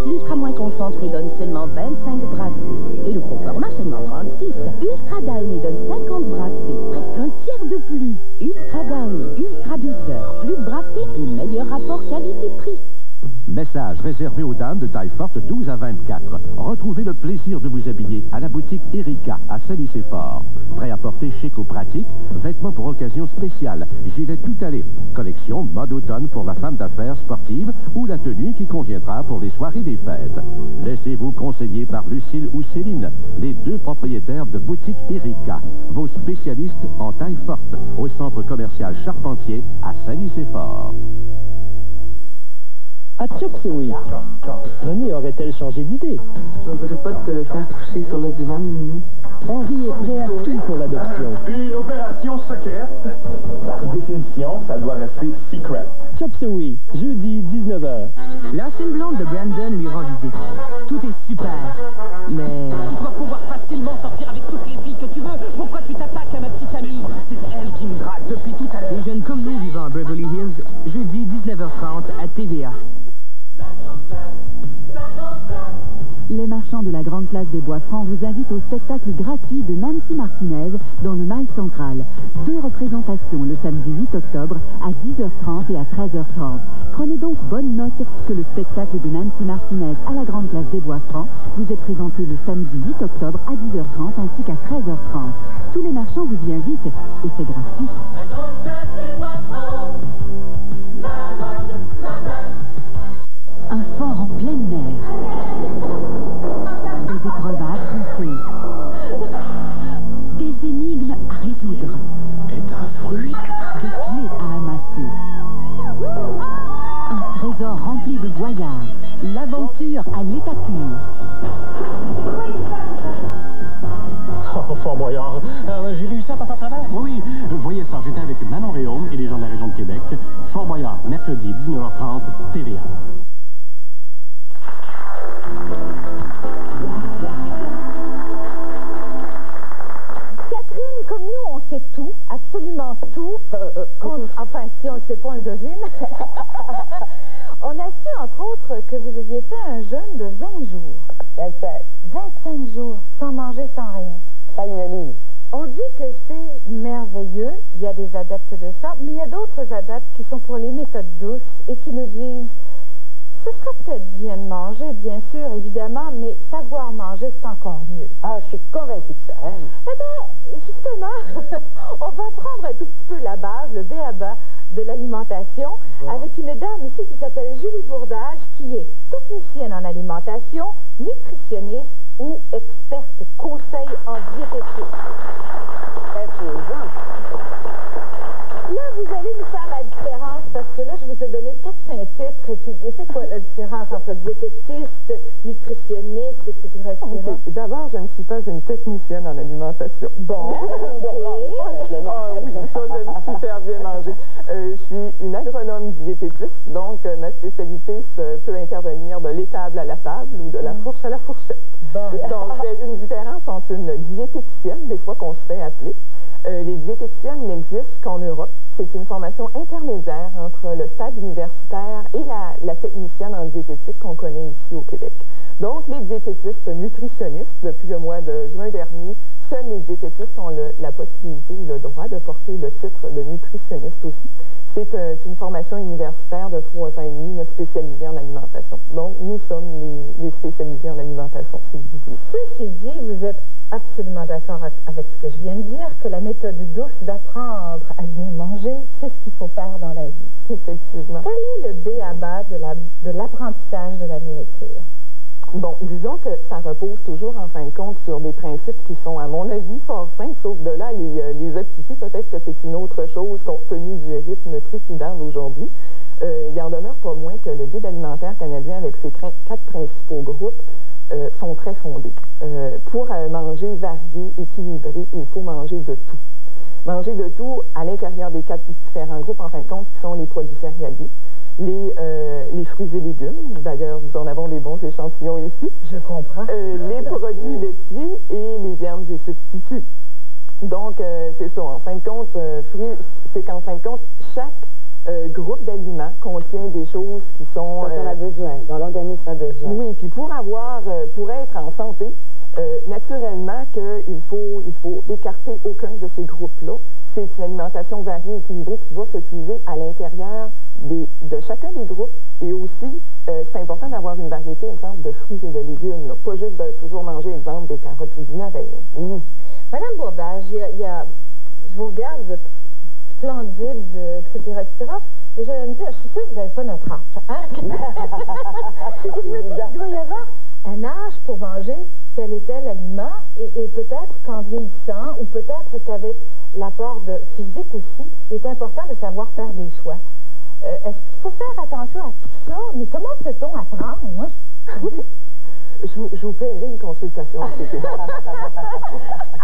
L'Ultra Moins concentré donne seulement 25 brassées. Et le gros format seulement 36. Ultra Downy donne 50 brassées, presque un tiers de plus. Ultra Downy, ultra douceur, plus de brassées et meilleur rapport qualité-prix. Message réservé aux dames de taille forte 12 à 24. Retrouvez le plaisir de vous habiller à la boutique Erika à Saint-Lycée-Fort. Prêt à porter chic ou pratique, vêtements pour occasion spéciale, gilets tout allés, collection mode automne pour la femme d'affaires sportive ou la tenue qui conviendra pour les soirées des fêtes. Laissez-vous conseiller par Lucille ou Céline, les deux propriétaires de boutique Erika, vos spécialistes en taille forte, au centre commercial Charpentier à Saint-Lycée-Fort. à Chop Suey. René aurait-elle changé d'idée? Je ne voudrais pas te faire coucher sur le divan, Minou. Henri est prêt à tout pour l'adoption. Une opération secrète, par définition, ça doit rester secret. Chop Suey, jeudi 19h. L'ancienne blonde de Brandon lui rend visite. Tout est super, mais... Tu vas pouvoir facilement sortir avec toutes les filles que tu veux. Pourquoi tu t'attaques à ma petite amie? C'est elle qui me drague depuis tout à l'heure. Les jeunes comme nous vivant à Beverly Hills, jeudi 19h30 à TVA. Les marchands de la Grande Place des Bois-Francs vous invitent au spectacle gratuit de Nancy Martinez dans le Mail Central. 2 représentations le samedi 8 octobre à 10h30 et à 13h30. Prenez donc bonne note que le spectacle de Nancy Martinez à la Grande Place des Bois-Francs vous est présenté le samedi 8 octobre à 10h30 ainsi qu'à 13h30. Tous les marchands vous y invitent et c'est gratuit. Un fort en pleine mer. Des épreuves à affronter. Des énigmes à résoudre. Est un fruit. Des clés à amasser. Un trésor rempli de voyages. L'aventure à l'état pur. Oh, Fort Boyard, j'ai réussi à passer à travers. Oui, voyez ça, j'étais avec Manon Réaume et les gens de la région de Québec. Fort Boyard, mercredi 19h30, TVA. Catherine, comme nous, on sait tout, absolument tout. Enfin, si on ne le sait pas, on le devine. On a su, entre autres, que vous aviez fait un jeûne de 20 jours. 25 jours, sans manger, sans rien. Pas une lise. On dit que c'est merveilleux, il y a des adeptes de ça, mais il y a d'autres adeptes qui sont pour les méthodes douces et qui nous disent ce serait peut-être bien de manger, bien sûr, évidemment, mais savoir manger, c'est encore mieux. Ah, je suis convaincue de ça. Hein? Eh bien, justement, on va prendre un tout petit peu la base, le b.a.-ba de l'alimentation, avec une dame ici qui s'appelle Julie Bourdage, qui est technicienne en alimentation, nutritionniste ou experte conseil en diététique. Là, vous allez nous faire la différence, parce que là, je vous ai donné 4-5 titres, et puis, c'est quoi la différence entre diététiste, nutritionniste, etc., etc.? Okay. D'abord, je ne suis pas une technicienne en alimentation. Bon. Ah oui, ça, j'aime super bien manger. Je suis une agronome diététiste, donc ma spécialité peut intervenir de l'étable à la table ou de la fourche à la fourchette. Bon. Donc, il y a une différence entre une diététicienne, des fois qu'on se fait appeler. Les diététiciennes n'existent qu'en Europe. C'est une formation intermédiaire entre le stade universitaire et la technicienne en diététique qu'on connaît ici au Québec. Donc, les diététistes nutritionnistes, depuis le mois de juin dernier, seuls les diététistes ont la possibilité ou le droit de porter le titre de nutritionniste aussi. C'est une formation universitaire de 3 ans et demi spécialisée en alimentation. Donc, nous sommes les spécialisés en alimentation, si vous voulez. Ceci dit, vous êtes absolument d'accord avec ce que je viens de dire, que la méthode douce d'apprendre à bien manger, c'est ce qu'il faut faire dans la vie. Effectivement. Quel est le b.a.-ba de l'apprentissage de la nourriture? Bon, disons que ça repose toujours, en fin de compte, sur des principes qui sont, à mon avis, fort simples, sauf de là, les appliquer, peut-être que c'est une autre chose, compte tenu du rythme trépidant d'aujourd'hui. Il en demeure pas moins que le Guide alimentaire canadien, avec ses 4 principaux groupes, sont très fondés. Pour manger varié, équilibré, il faut manger de tout. Manger de tout à l'intérieur des 4 différents groupes, en fin de compte, qui sont les produits céréaliers, les fruits et légumes. D'ailleurs, nous en avons des bons échantillons ici. Je comprends. Les produits laitiers et les viandes et substituts. Donc, c'est ça. En fin de compte, c'est qu'en fin de compte, chaque groupe d'aliments contient des choses qui sont... dont on a besoin, dont l'organisme a besoin. Oui, puis pour être en santé, naturellement qu'il faut écarter aucun de ces groupes-là. C'est une alimentation variée et équilibrée qui va se puiser à l'intérieur de chacun des groupes. Et aussi, c'est important d'avoir une variété, exemple, de fruits et de légumes. Là. Pas juste de toujours manger, exemple, des carottes ou du navet. Madame Bourdage, je vous regarde, vous êtes splendide, etc., etc. Et j'allais me dire, je suis sûre que vous n'avez pas notre âge. Hein? Et je me dis qu'il doit y avoir un âge pour manger tel et tel aliment, et peut-être qu'en vieillissant, ou peut-être qu'avec l'apport physique aussi, il est important de savoir faire des choix. Est-ce qu'il faut faire attention à tout ça? Mais comment peut-on apprendre? Moi, je vous paierai une consultation.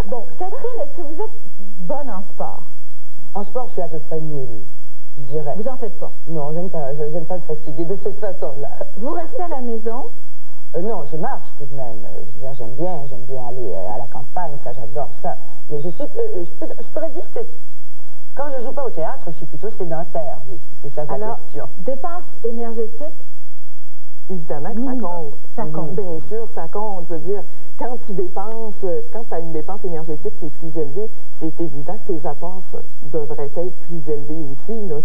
Bon, Catherine, est-ce que vous êtes bonne en sport? En sport, je suis à peu près nulle, je dirais. Vous en faites pas? Non, j'aime pas me fatiguer de cette façon-là. Vous restez à la maison? Non, je marche tout de même. Je veux dire, j'aime bien aller à la campagne, ça, j'adore ça. Mais je pourrais dire que quand je joue pas au théâtre, je suis plutôt sédentaire, oui, c'est ça la question. Alors, dépenses énergétiques? Évidemment que ça compte. Ça compte. Bien sûr, ça compte. Je veux dire, quand tu as une dépense énergétique qui est plus élevée, c'est évident que tes apports devraient être plus élevés aussi. Là.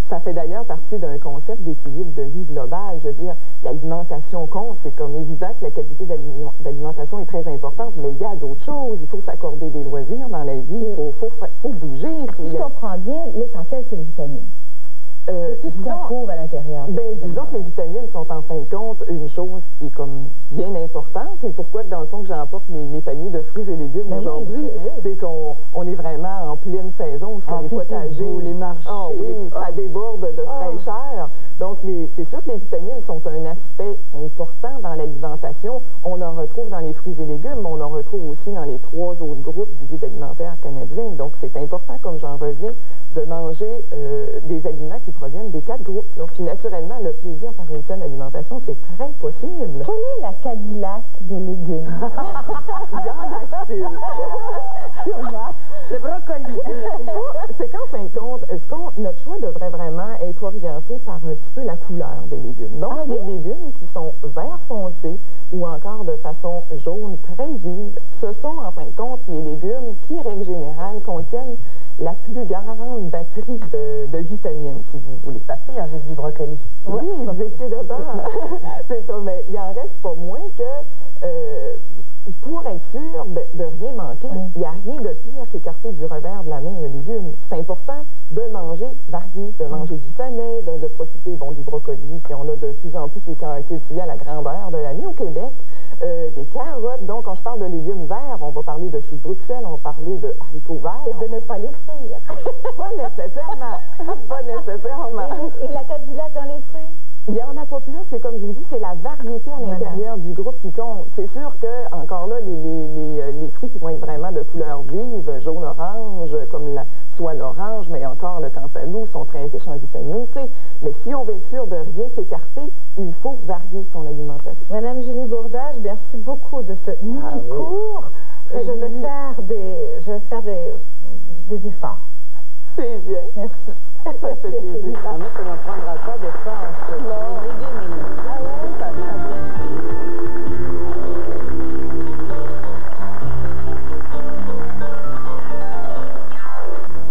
Ça fait d'ailleurs partie d'un concept d'équilibre de vie global. Je veux dire, l'alimentation compte. C'est comme évident que la qualité d'alimentation est très importante, mais il y a d'autres choses. Il faut s'accorder des loisirs dans la vie. Il faut bouger. Si je comprends bien, l'essentiel, c'est les vitamines. Tout ce qu'on trouve à l'intérieur. Disons que les vitamines sont en fin de compte une chose qui est comme bien importante. Et pourquoi dans le fond que j'emporte mes paniers de fruits et légumes aujourd'hui, c'est qu'on est vraiment en pleine saison sur les potagers, les marchés. Ça déborde de fraîcheur. Donc c'est sûr que les vitamines sont un aspect important dans l'alimentation. On en retrouve dans les fruits et légumes, mais on en retrouve aussi dans les 3 autres groupes du guide alimentaire canadien. Donc c'est important, comme j'en reviens, de manger des aliments qui proviennent des 4 groupes. Donc, puis naturellement, le plaisir par une saine alimentation, c'est très possible. Quelle est la Cadillac des légumes? Il y en a-t-il? Le brocoli. C'est qu'en fin de compte, notre choix devrait vraiment être orienté par un petit peu la couleur des légumes. Donc, les légumes qui sont vert foncé ou encore de façon jaune très vive, ce sont en fin de compte les légumes qui, règle générale, contiennent la plus grande batterie de vitamines, si vous voulez. Pas pire, j'ai du brocoli. Oui, vous étiez dedans. C'est ça, mais il en reste pas moins que pour être sûr de rien manquer, il n'y a rien de pire qu'écarter du revers de la main un légume. C'est important de manger varié, de manger du panais, de profiter du brocoli, puis on a de plus en plus qui est cultivé à la grandeur de l'année au Québec, des carottes. Donc, quand je parle de légumes verts, on va parler de choux de Bruxelles, on va parler de haricots verts. Et de ne pas les frire. Pas nécessairement. Pas nécessairement. Et la Cadillac dans les fruits? Il n'y en a pas plus, c'est comme je vous dis, c'est la variété à l'intérieur du groupe qui compte. C'est sûr que, encore là, les fruits qui vont être vraiment de couleur vive, jaune-orange, comme soit l'orange, mais encore le cantaloupe, sont très riches en vitamine C. Mais si on veut être sûr de rien s'écarter, il faut varier son alimentation. Madame Julie Bourdage, merci beaucoup de ce mini-cours. Je vais faire des efforts. C'est bien. Merci. Ça fait plaisir. Ah, moi, ça ne prendra pas de force. Les légumes,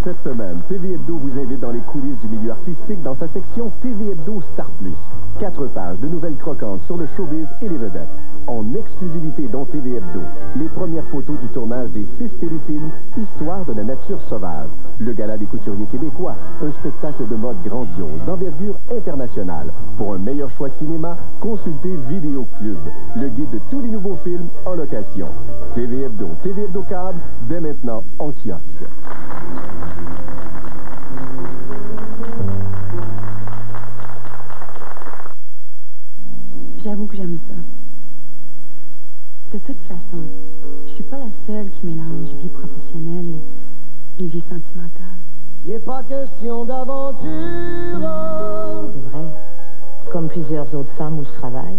Cette semaine, TV Hebdo vous invite dans les coulisses du milieu artistique dans sa section TV Hebdo Star Plus. 4 pages de nouvelles croquantes sur le showbiz et les vedettes. En exclusivité dans TV Hebdo, les premières photos du tournage des 6 téléfilms Histoire de la nature sauvage, le gala des couturiers québécois, un spectacle de mode grandiose d'envergure internationale. Pour un meilleur choix cinéma, consultez Vidéo Club, le guide de tous les nouveaux films en location. TV Hebdo Câble, dès maintenant en kiosque. J'avoue que j'aime ça. De toute façon, je suis pas la seule qui mélange vie professionnelle et vie sentimentale. Il n'est pas question d'aventure. C'est vrai. Comme plusieurs autres femmes où je travaille,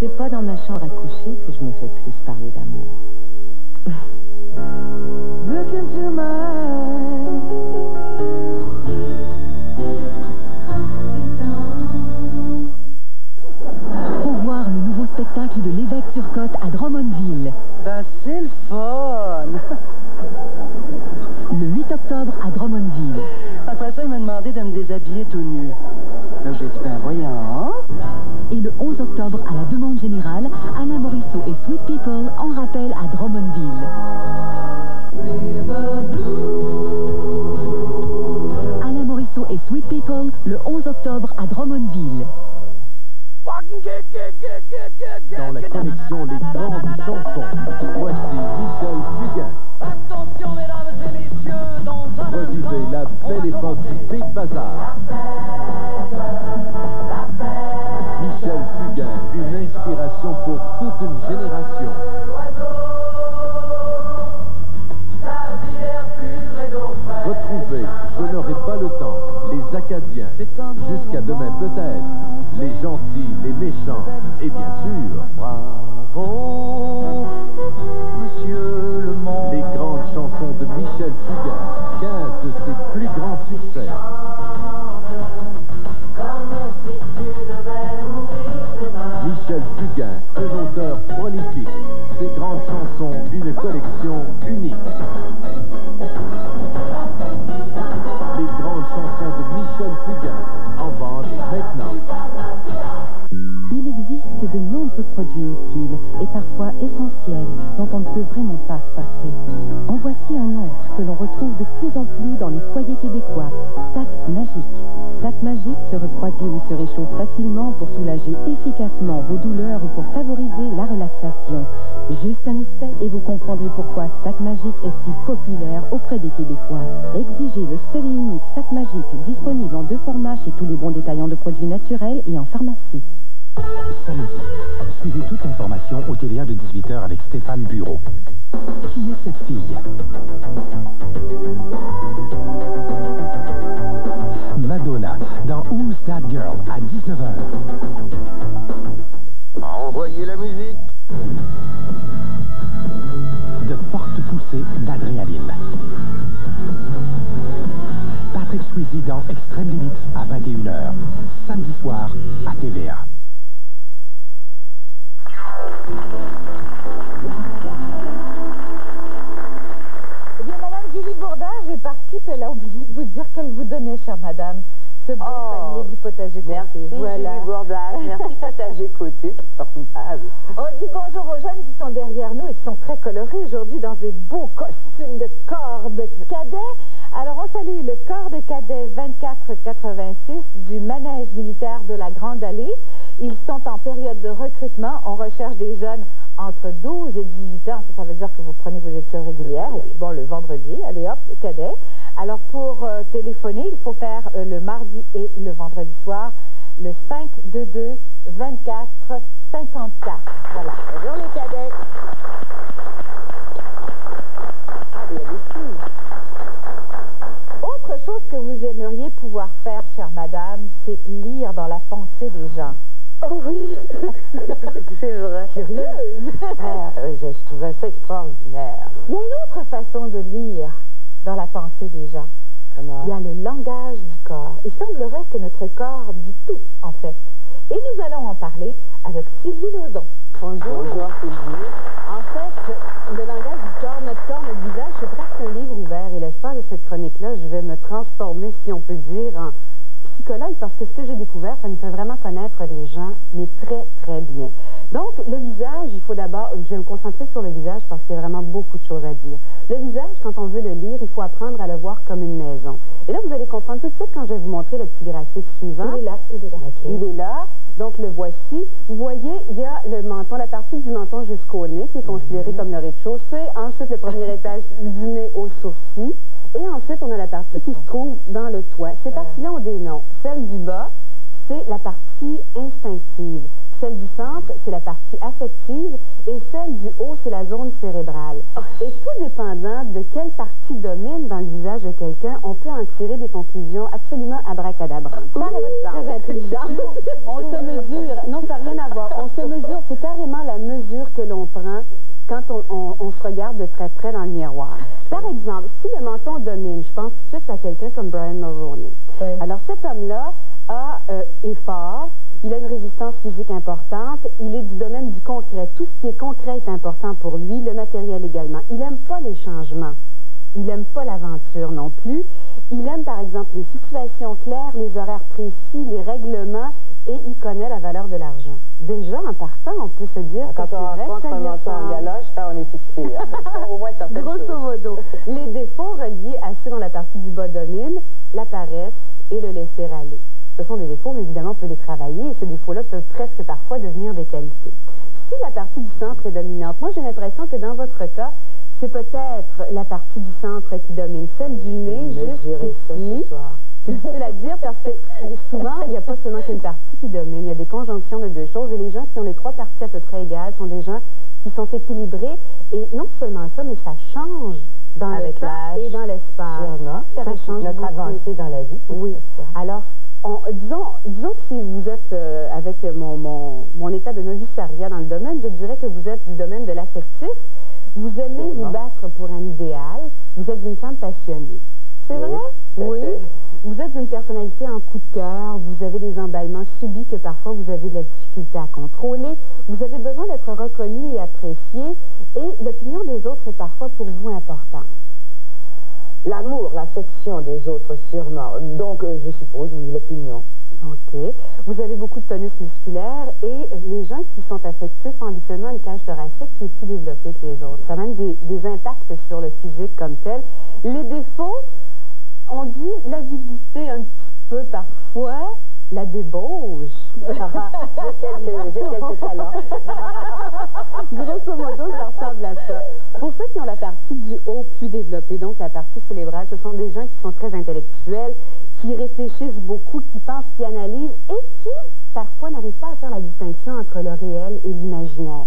c'est pas dans ma chambre à coucher que je me fais plus parler d'amour. Look into my Pour voir le nouveau spectacle de l'Évêque-sur-Côte à Drummondville. Ben, c'est le fun. Le 8 octobre à Drummondville. Après ça, il m'a demandé de me déshabiller tout nu. Là, j'ai dit, ben voyons. Et le 11 octobre à la demande générale, Alain Morisseau et Sweet People en rappel à Drummondville. Alain Morisseau et Sweet People le 11 octobre à Drummondville. Dans la connexion Les Grandes Chansons, voici Michel Fugain. Attention, mesdames et messieurs, dans un Revivez la belle époque du Big Bazar. sélection pour toute une génération. Retrouvez Je n'aurai pas le temps, les Acadiens, jusqu'à demain peut-être, les gentils, les méchants, et bien sûr, bravo, monsieur le monde. Les grandes chansons de Michel Fugain, 15 de ses plus grands succès. Michel Fugain, un auteur prolifique, ses grandes chansons, une collection unique. Les grandes chansons de Michel Fugain, en vente maintenant. Il existe de nombreux produits utiles et parfois essentiels dont on ne peut vraiment pas se passer. En voici un autre que l'on retrouve de plus en plus dans les foyers québécois, Sac Magique. Sac Magique se refroidit ou se réchauffe facilement pour soulager efficacement vos douleurs ou pour favoriser la relaxation. Juste un essai et vous comprendrez pourquoi Sac Magique est si populaire auprès des Québécois. Exigez le seul et unique Sac Magique, disponible en 2 formats chez tous les bons détaillants de produits naturels et en pharmacie. Samedi, suivez toute l'information au TVA de 18h avec Stéphane Bureau. Qui est cette fille? Madonna, dans Who's That Girl, à 19h. Envoyez la musique. De fortes poussées d'adrénaline. Patrick Swayze dans Extreme Limits à 21h. Samedi soir à TVA. Eh bien, Madame Julie Bourdin, j'ai parti, puis elle a oublié de vous dire qu'elle vous donnait, chère Madame, ce beau panier du potager côté. Merci Julie Bourdin, merci potager côté, c'est formidable. On dit bonjour aux jeunes qui sont derrière nous et qui sont très colorés aujourd'hui dans des beaux costumes de corps de cadet. Alors, on salue le corps de cadet 2486 du manège militaire de la Grande Allée. Ils sont en période de recrutement. On recherche des jeunes entre 12 et 18 ans. Ça veut dire que vous prenez vos études régulières. Et puis, bon, le vendredi, allez hop, les cadets. Alors, pour téléphoner, il faut faire le mardi et le vendredi soir, le 522 24 54. Voilà. Bonjour les cadets. Ah, il y a des filles. Autre chose que vous aimeriez pouvoir faire, chère madame, c'est lire dans la pensée des gens. Oh oui, c'est vrai. Curieuse. Je trouvais ça extraordinaire. Il y a une autre façon de lire dans la pensée des gens. Comment? Il y a le langage du corps. Il semblerait que notre corps dit tout, en fait. Et nous allons en parler avec Sylvie Lauzon. Bonjour. Bonjour Sylvie. En fait, le langage du corps, notre corps, notre visage, c'est presque un livre ouvert. Et l'espace de cette chronique-là, je vais me transformer, si on peut dire, en psychologue, parce que ce que j'ai découvert, ça me fait vraiment connaître les gens, mais très, très bien. Donc, le visage, il faut d'abord, je vais me concentrer sur le visage parce qu'il y a vraiment beaucoup de choses à dire. Le visage, quand on veut le lire, il faut apprendre à le voir comme une maison. Et là, vous allez comprendre tout de suite quand je vais vous montrer le petit graphique suivant. Il est là, il est là. Okay. Il est là. Donc, le voici. Vous voyez, il y a le menton, la partie du menton jusqu'au nez, qui est considérée comme le rez-de-chaussée. Ensuite, le premier étage du nez au sourcil. Et ensuite, on a la partie qui se trouve dans le toit. Ces parties-là ont des noms. Celle du bas, c'est la partie instinctive. Celle du centre, c'est la partie affective. Et celle du haut, c'est la zone cérébrale. Et tout dépendant de quelle partie domine dans le visage de quelqu'un, on peut en tirer des conclusions absolument abracadabrantes. Par exemple, très intelligent. On se mesure, non, ça n'a rien à voir. On se mesure, c'est carrément la mesure que l'on prend quand on se regarde de très près dans le miroir. Par exemple, si le menton domine, je pense tout de suite à quelqu'un comme Brian Mulroney. Oui. Alors, cet homme-là est fort, il a une résistance physique importante, il est du domaine du concret. Tout ce qui est concret est important pour lui, le matériel également. Il n'aime pas les changements. Il n'aime pas l'aventure non plus. Il aime, par exemple, les situations claires, les horaires précis, les règlements, et il connaît la valeur de l'argent. Déjà, en partant, on peut se dire quand que c'est vrai que ça lui en galoche, là, on est fixé. Au moins certaines choses. Grosso modo, les défauts reliés à ceux dans la partie du bas dominent, la paresse et le laisser-aller. Ce sont des défauts, mais évidemment, on peut les travailler, et ces défauts-là peuvent presque parfois devenir des qualités. Si la partie du centre est dominante, moi, j'ai l'impression que dans votre cas, c'est peut-être la partie du centre qui domine, celle du nez jusqu'ici. C'est difficile à dire parce que souvent, il n'y a pas seulement qu'une partie qui domine, il y a des conjonctions de deux choses. Et les gens qui ont les trois parties à peu près égales sont des gens qui sont équilibrés. Et non seulement ça, mais ça change dans le temps et dans l'espace. Ça change notre avancée dans la vie. Oui. Alors, disons que si vous êtes avec mon état de noviciariat dans le domaine, je dirais que vous êtes du domaine de l'affectif. Vous aimez vous battre pour un idéal. Vous êtes une femme passionnée. C'est vrai? Oui. Vous êtes une personnalité en coup de cœur. Vous avez des emballements subis que parfois vous avez de la difficulté à contrôler. Vous avez besoin d'être reconnu et apprécié. Et l'opinion des autres est parfois pour vous importante. L'amour, l'affection des autres, sûrement. Donc, je suppose, oui, l'opinion. OK. Vous avez beaucoup de tonus musculaire et les gens qui sont affectifs ont habituellement une cage thoracique qui est plus développée que les autres. Ça a même des impacts sur le physique comme tel. Les défauts, on dit l'avidité un petit peu parfois, la débauche. J'ai quelques talents. Grosso modo, ça ressemble à ça. Pour ceux qui ont la partie du haut plus développée, donc la partie cérébrale, ce sont des gens qui sont très intellectuels, qui réfléchissent beaucoup, qui pensent, qui analysent et qui, parfois, n'arrivent pas à faire la distinction entre le réel et l'imaginaire.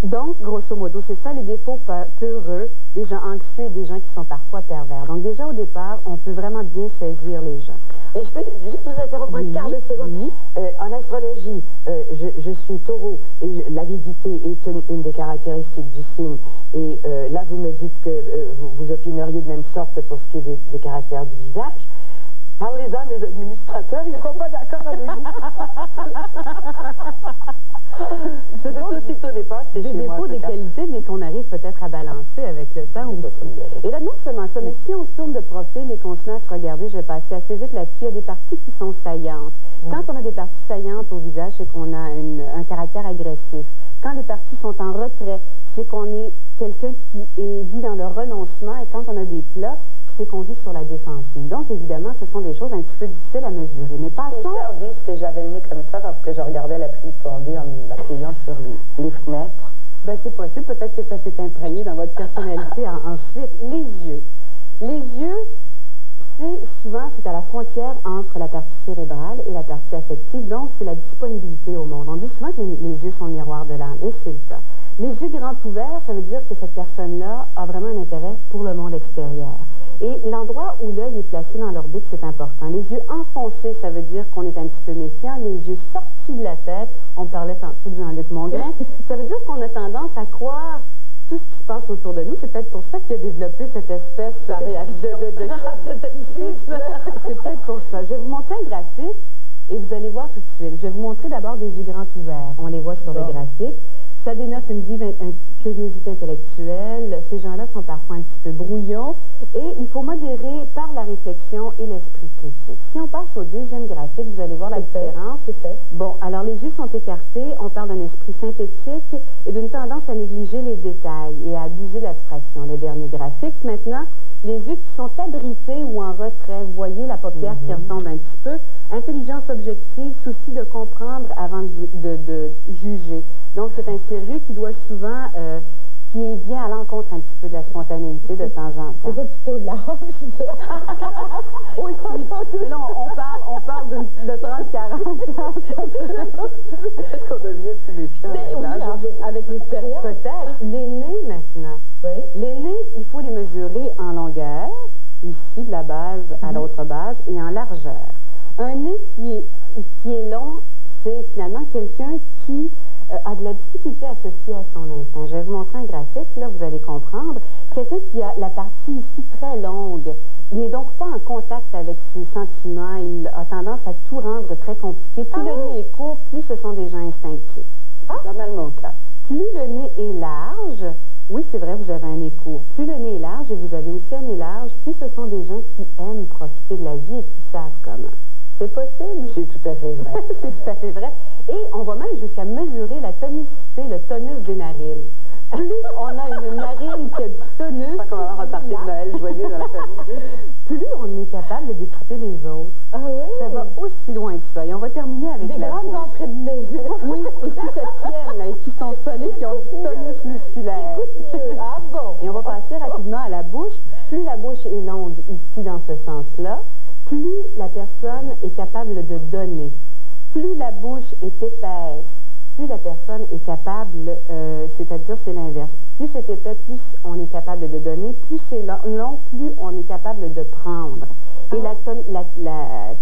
Donc, grosso modo, c'est ça les défauts peureux, des gens anxieux et des gens qui sont parfois pervers. Donc, déjà au départ, on peut vraiment bien saisir les gens. Mais je peux juste vous interrompre un quart de seconde. Oui. En astrologie, je suis taureau et l'avidité est une des caractéristiques du signe. Et là, vous me dites que vous opineriez de même sorte pour ce qui est des caractères du visage. Parlez-en à mes administrateurs, ils ne seront pas d'accord avec vous. C'est aussitôt dépassé des défauts, des qualités, mais qu'on arrive peut-être à balancer avec le temps aussi. Et là, non seulement ça, mais si on se tourne de profil et qu'on se met à se regarder, je vais passer assez vite là-dessus, il y a des parties qui sont saillantes. Quand on a des parties saillantes au visage, c'est qu'on a un caractère agressif. Quand les parties sont en retrait, c'est qu'on est quelqu'un qui vit dans le renoncement. Et quand on a des plats, c'est qu'on vit sur la défensive. Donc, évidemment, ce sont des choses un petit peu difficiles à mesurer. Mais passons... Ils disent que j'avais le nez comme ça parce que je regardais la pluie tomber en m'appuyant sur les fenêtres. Ben, c'est possible. Peut-être que ça s'est imprégné dans votre personnalité ensuite. Les yeux. Les yeux, c'est à la frontière entre la partie cérébrale et la partie affective. Donc, c'est la disponibilité au monde. On dit souvent que les yeux sont le miroir de l'âme, et c'est le cas. Les yeux grands ouverts, ça veut dire que cette personne-là a vraiment un intérêt pour le monde extérieur. Et l'endroit où l'œil est placé dans l'orbite, c'est important. Les yeux enfoncés, ça veut dire qu'on est un petit peu méfiant. Les yeux sortis de la tête, on parlait tantôt de Jean-Luc Mongrain, ça veut dire qu'on a tendance à croire tout ce qui se passe autour de nous. C'est peut-être pour ça qu'il a développé cette espèce de scepticisme. C'est peut-être pour ça. Je vais vous montrer un graphique et vous allez voir tout de suite. Je vais vous montrer d'abord des yeux grands ouverts. On les voit sur le graphique. Ça dénote une vive curiosité intellectuelle. Ces gens-là sont parfois un petit peu brouillons et il faut modérer par la réflexion et l'esprit critique. Si on passe au deuxième graphique, vous allez voir la différence. Bon, alors les yeux sont écartés. On parle d'un esprit synthétique et d'une tendance à négliger les détails et à abuser l'abstraction. Le dernier graphique, maintenant, les yeux qui sont abrités ou en retrait. Vous voyez la paupière qui retombe un petit peu. Intelligence objective, souci de comprendre avant de juger. Donc, c'est un sérieux qui doit souvent, qui vient à l'encontre un petit peu de la spontanéité de temps en temps. C'est pas plutôt de l'âge, ça? Aussi. Mais là, on parle de 30-40 ans. Peut-être qu'on devient plus méfiant. Avec l'expérience. Peut-être. Les nez, maintenant. Oui. Les nez, il faut les mesurer en longueur, ici, de la base à l'autre base, et en largeur. Un nez qui est long, c'est finalement quelqu'un qui a de la difficulté associée à son instinct. Je vais vous montrer un graphique, là, vous allez comprendre. Quelqu'un qui a la partie ici très longue, il n'est donc pas en contact avec ses sentiments, il a tendance à tout rendre très compliqué. Plus le nez est court, plus ce sont des gens instinctifs. C'est pas mal mon cas. Plus le nez est large, oui, c'est vrai, vous avez un nez court. Plus le nez est large, et vous avez aussi un nez large, plus ce sont des gens qui aiment profiter de la vie et qui savent comment. C'est possible? C'est tout à fait vrai. C'est tout à fait vrai. Et on va même jusqu'à mesurer la tonicité, le tonus des narines. Plus on a une narine qui a du tonus... Ça qu'on va avoir un party de Noël joyeux dans la famille. Plus on est capable d'écouter les autres. Ah oui? Ça va aussi loin que ça. Et on va terminer avec des grandes entrées de nez. Oui, et qui se tiennent, là, et qui sont solides, qui ont du tonus musculaire. Écoute mieux. Ah bon? Et on va passer rapidement à la bouche. Plus la bouche est longue ici, dans ce sens-là, plus la personne est capable de donner, plus la bouche est épaisse, plus la personne est capable, c'est-à-dire c'est l'inverse. Plus c'est épais, plus on est capable de donner, plus c'est long, plus on est capable de prendre. Et la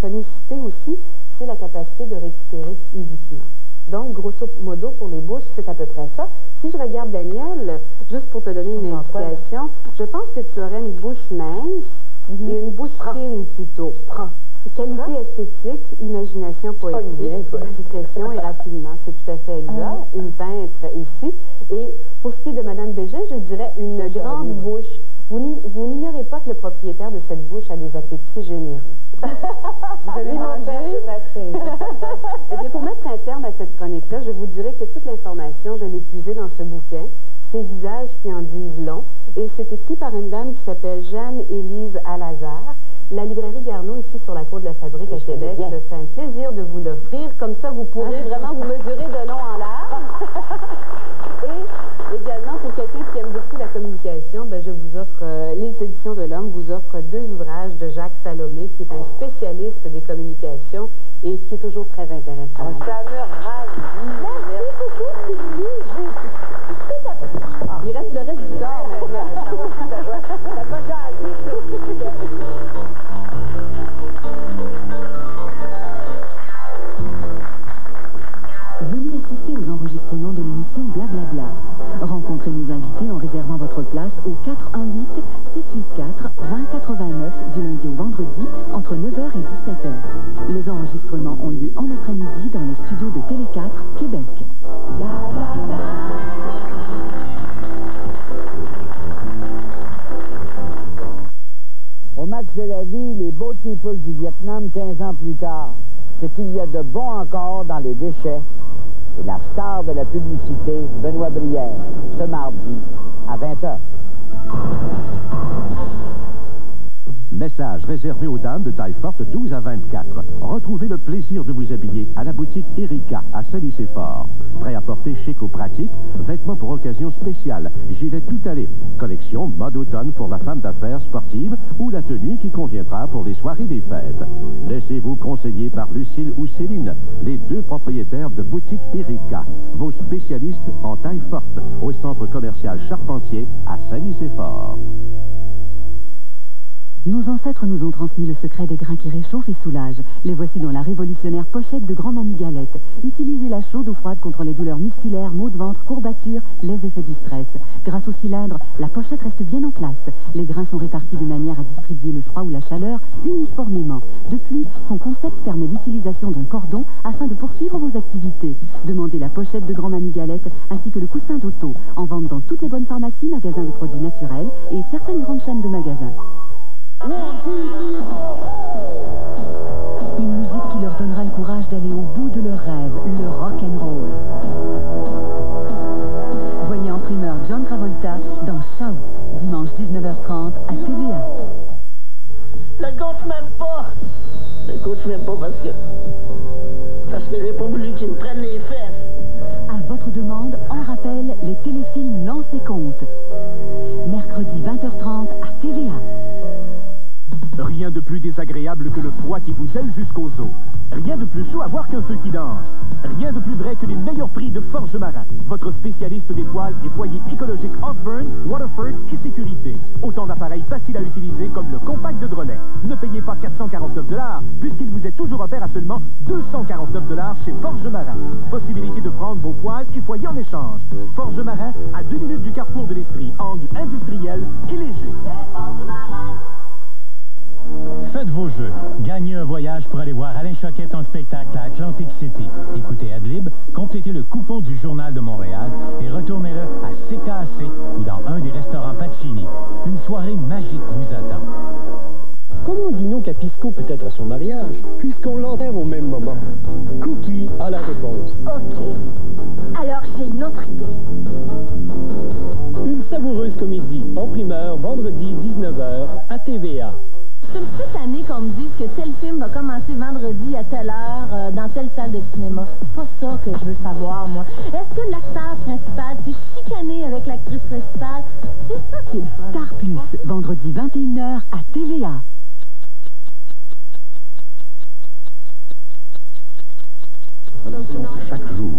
tonicité aussi, c'est la capacité de récupérer physiquement. Donc, grosso modo, pour les bouches, c'est à peu près ça. Si je regarde Daniel, juste pour te donner une indication, je pense que tu aurais une bouche mince et une bouche fine plutôt. Qualité esthétique, imagination poétique, discrétion et raffinement. C'est tout à fait exact. Une peintre ici. Et pour ce qui est de Mme Bégin, je dirais une grande bouche. Vous n'ignorez pas que le propriétaire de cette bouche a des appétits généreux. Vous allez manger? Eh bien, pour mettre un terme à cette chronique-là, je vous dirais que toute l'information, je l'ai puisée dans ce bouquin. Ces visages qui en disent long. Et c'est écrit par une dame qui s'appelle Jeanne-Élise Alazard. La librairie Garneau, ici sur la cour de la Fabrique à Québec, se fait un plaisir de vous l'offrir. Comme ça, vous pourrez vraiment vous mesurer de long en large. Et également, pour quelqu'un qui aime beaucoup la communication, ben, je vous offre, les éditions de l'Homme vous offrent 2 ouvrages de Jacques Salomé, qui est un spécialiste des communications et qui est toujours très intéressant. Ça me ravit. Merci beaucoup, Sylvie. Il reste le reste du corps maintenant. Ça va jaser, Venez assister aux enregistrements de l'émission Blablabla. Rencontrez nos invités en réservant votre place au 418-684-2089 du lundi au vendredi entre 9h et 17h. Les enregistrements ont lieu en après-midi dans les studios de Télé 4, Québec. Au match de la vie, les Boat People du Vietnam 15 ans plus tard. Ce qu'il y a de bon encore dans les déchets. Et la star de la publicité, Benoît Brière, ce mardi à 20h. Message réservé aux dames de taille forte 12 à 24. Retrouvez le plaisir de vous habiller à la boutique Erika à Saint-Lycée-Fort. Prêt à porter chic ou pratique, vêtements pour occasion spéciale, gilets tout allés, collection mode automne pour la femme d'affaires sportive ou la tenue qui conviendra pour les soirées des fêtes. Laissez-vous conseiller par Lucille ou Céline, les 2 propriétaires de boutique Erika, vos spécialistes en taille forte, au centre commercial Charpentier à Saint-Lycée-Fort. Nos ancêtres nous ont transmis le secret des grains qui réchauffent et soulagent. Les voici dans la révolutionnaire pochette de Grand Mamie Galette. Utilisez-la chaude ou froide contre les douleurs musculaires, maux de ventre, courbatures, les effets du stress. Grâce au cylindre, la pochette reste bien en place. Les grains sont répartis de manière à distribuer le froid ou la chaleur uniformément. De plus, son concept permet l'utilisation d'un cordon afin de poursuivre vos activités. Demandez la pochette de Grand Mamie Galette ainsi que le coussin d'auto, en vente dans toutes les bonnes pharmacies, magasins de produits naturels et certaines grandes chaînes de magasins. Une musique qui leur donnera le courage d'aller au bout de leur rêve, le rock'n'roll. Voyez en primeur John Travolta dans Shout, dimanche 19h30 à TVA. Ne compte même pas. Ne compte même pas parce que j'ai pas voulu qu'ils me prennent les fesses. À votre demande, en rappel, les téléfilms Lance et Compte. Mercredi 20h30 à TVA. Rien de plus désagréable que le froid qui vous gèle jusqu'aux os. Rien de plus chaud à voir qu'un feu qui danse. Rien de plus vrai que les meilleurs prix de Forge Marin. Votre spécialiste des poêles et foyers écologiques Osborne, Waterford et Sécurité. Autant d'appareils faciles à utiliser comme le compact de Drolet. Ne payez pas 449 $, puisqu'il vous est toujours offert à seulement 249 $ chez Forge Marin. Possibilité de prendre vos poêles et foyers en échange. Forge Marin, à 2 minutes du carrefour de l'Estrie. Angle industriel et léger. Faites vos jeux. Gagnez un voyage pour aller voir Alain Choquette en spectacle à Atlantic City. Écoutez Adlib, complétez le coupon du Journal de Montréal et retournez-le à CKAC ou dans un des restaurants Pacini. Une soirée magique vous attend. Comment Dino Capisco peut être à son mariage, puisqu'on l'enterre au même moment? Cookie a la réponse. OK. Alors, j'ai une autre idée. Une savoureuse comédie en primeur, vendredi 19h à TVA. C'est une petite année qu'on me dise que tel film va commencer vendredi à telle heure dans telle salle de cinéma. C'est pas ça que je veux savoir, moi. Est-ce que l'acteur principal s'est chicané avec l'actrice principale? C'est ça qui est le fun. Star Plus, vendredi 21h à TVA. Chaque jour,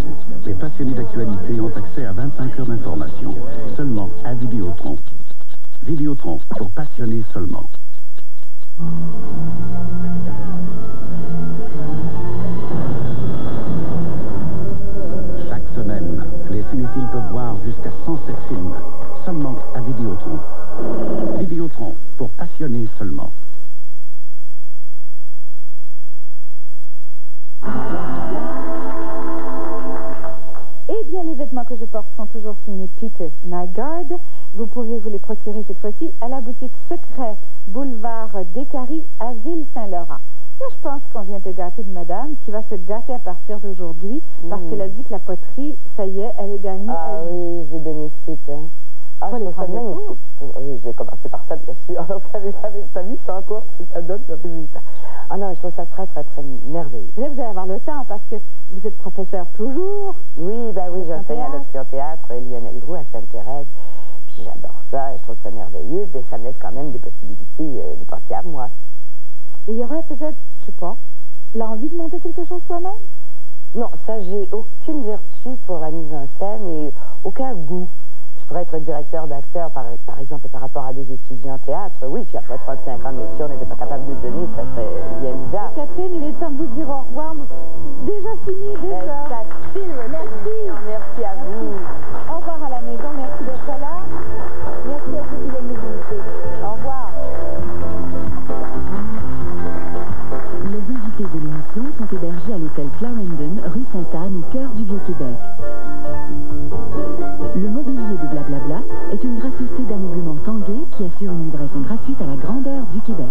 les passionnés d'actualité ont accès à 25 heures d'information, seulement à Vidéotron. Vidéotron, pour passionnés seulement. Chaque semaine, les cinéphiles peuvent voir jusqu'à 107 films, seulement à Vidéotron. Vidéotron, pour passionnés seulement. Eh bien, les vêtements que je porte sont toujours signés Peter Nygaard. Vous pouvez vous les procurer cette fois-ci à la boutique Secret, boulevard Descaries à Ville-Saint-Laurent. Là, je pense qu'on vient de gâter une madame qui va se gâter à partir d'aujourd'hui parce qu'elle a dit que la poterie, ça y est, elle est gagnée. Ah oui, je vais donner suite. Hein. Ah, je trouve ça magnifique. Oui, je vais commencer par ça, bien sûr. T'as vu ça encore ce que ça donne de résultat. Ah non, je trouve ça très, très, très merveilleux. Là, vous allez avoir le temps parce que vous êtes professeur toujours. Oui, ben oui, j'enseigne à l'Option Théâtre, Lionel Groux à Sainte-Thérèse. Puis j'adore ça, je trouve ça merveilleux. Mais ça me laisse quand même des possibilités de penser à moi. Et il y aurait peut-être, je sais pas, l'envie de monter quelque chose soi-même? Non, ça, j'ai aucune vertu pour la mise en scène et aucun goût. Je pourrais être directeur d'acteur, par exemple, par rapport à des étudiants en théâtre. Oui, si après 35 ans de métier, on n'était pas capable de donner, ça serait bien bizarre. Catherine, il est temps de vous dire au revoir. Déjà fini, déjà. Merci. Merci à vous. Au revoir à la maison. Merci d'être là. Merci à ceux qui viennent nous visiter. Au revoir. Les invités de l'émission sont hébergés à l'hôtel Clarendon, rue Sainte-Anne, au cœur du Vieux-Québec. Le mobilier de Blablabla est une gracieuseté d'ameublement Tanguay qui assure une livraison gratuite à la grandeur du Québec.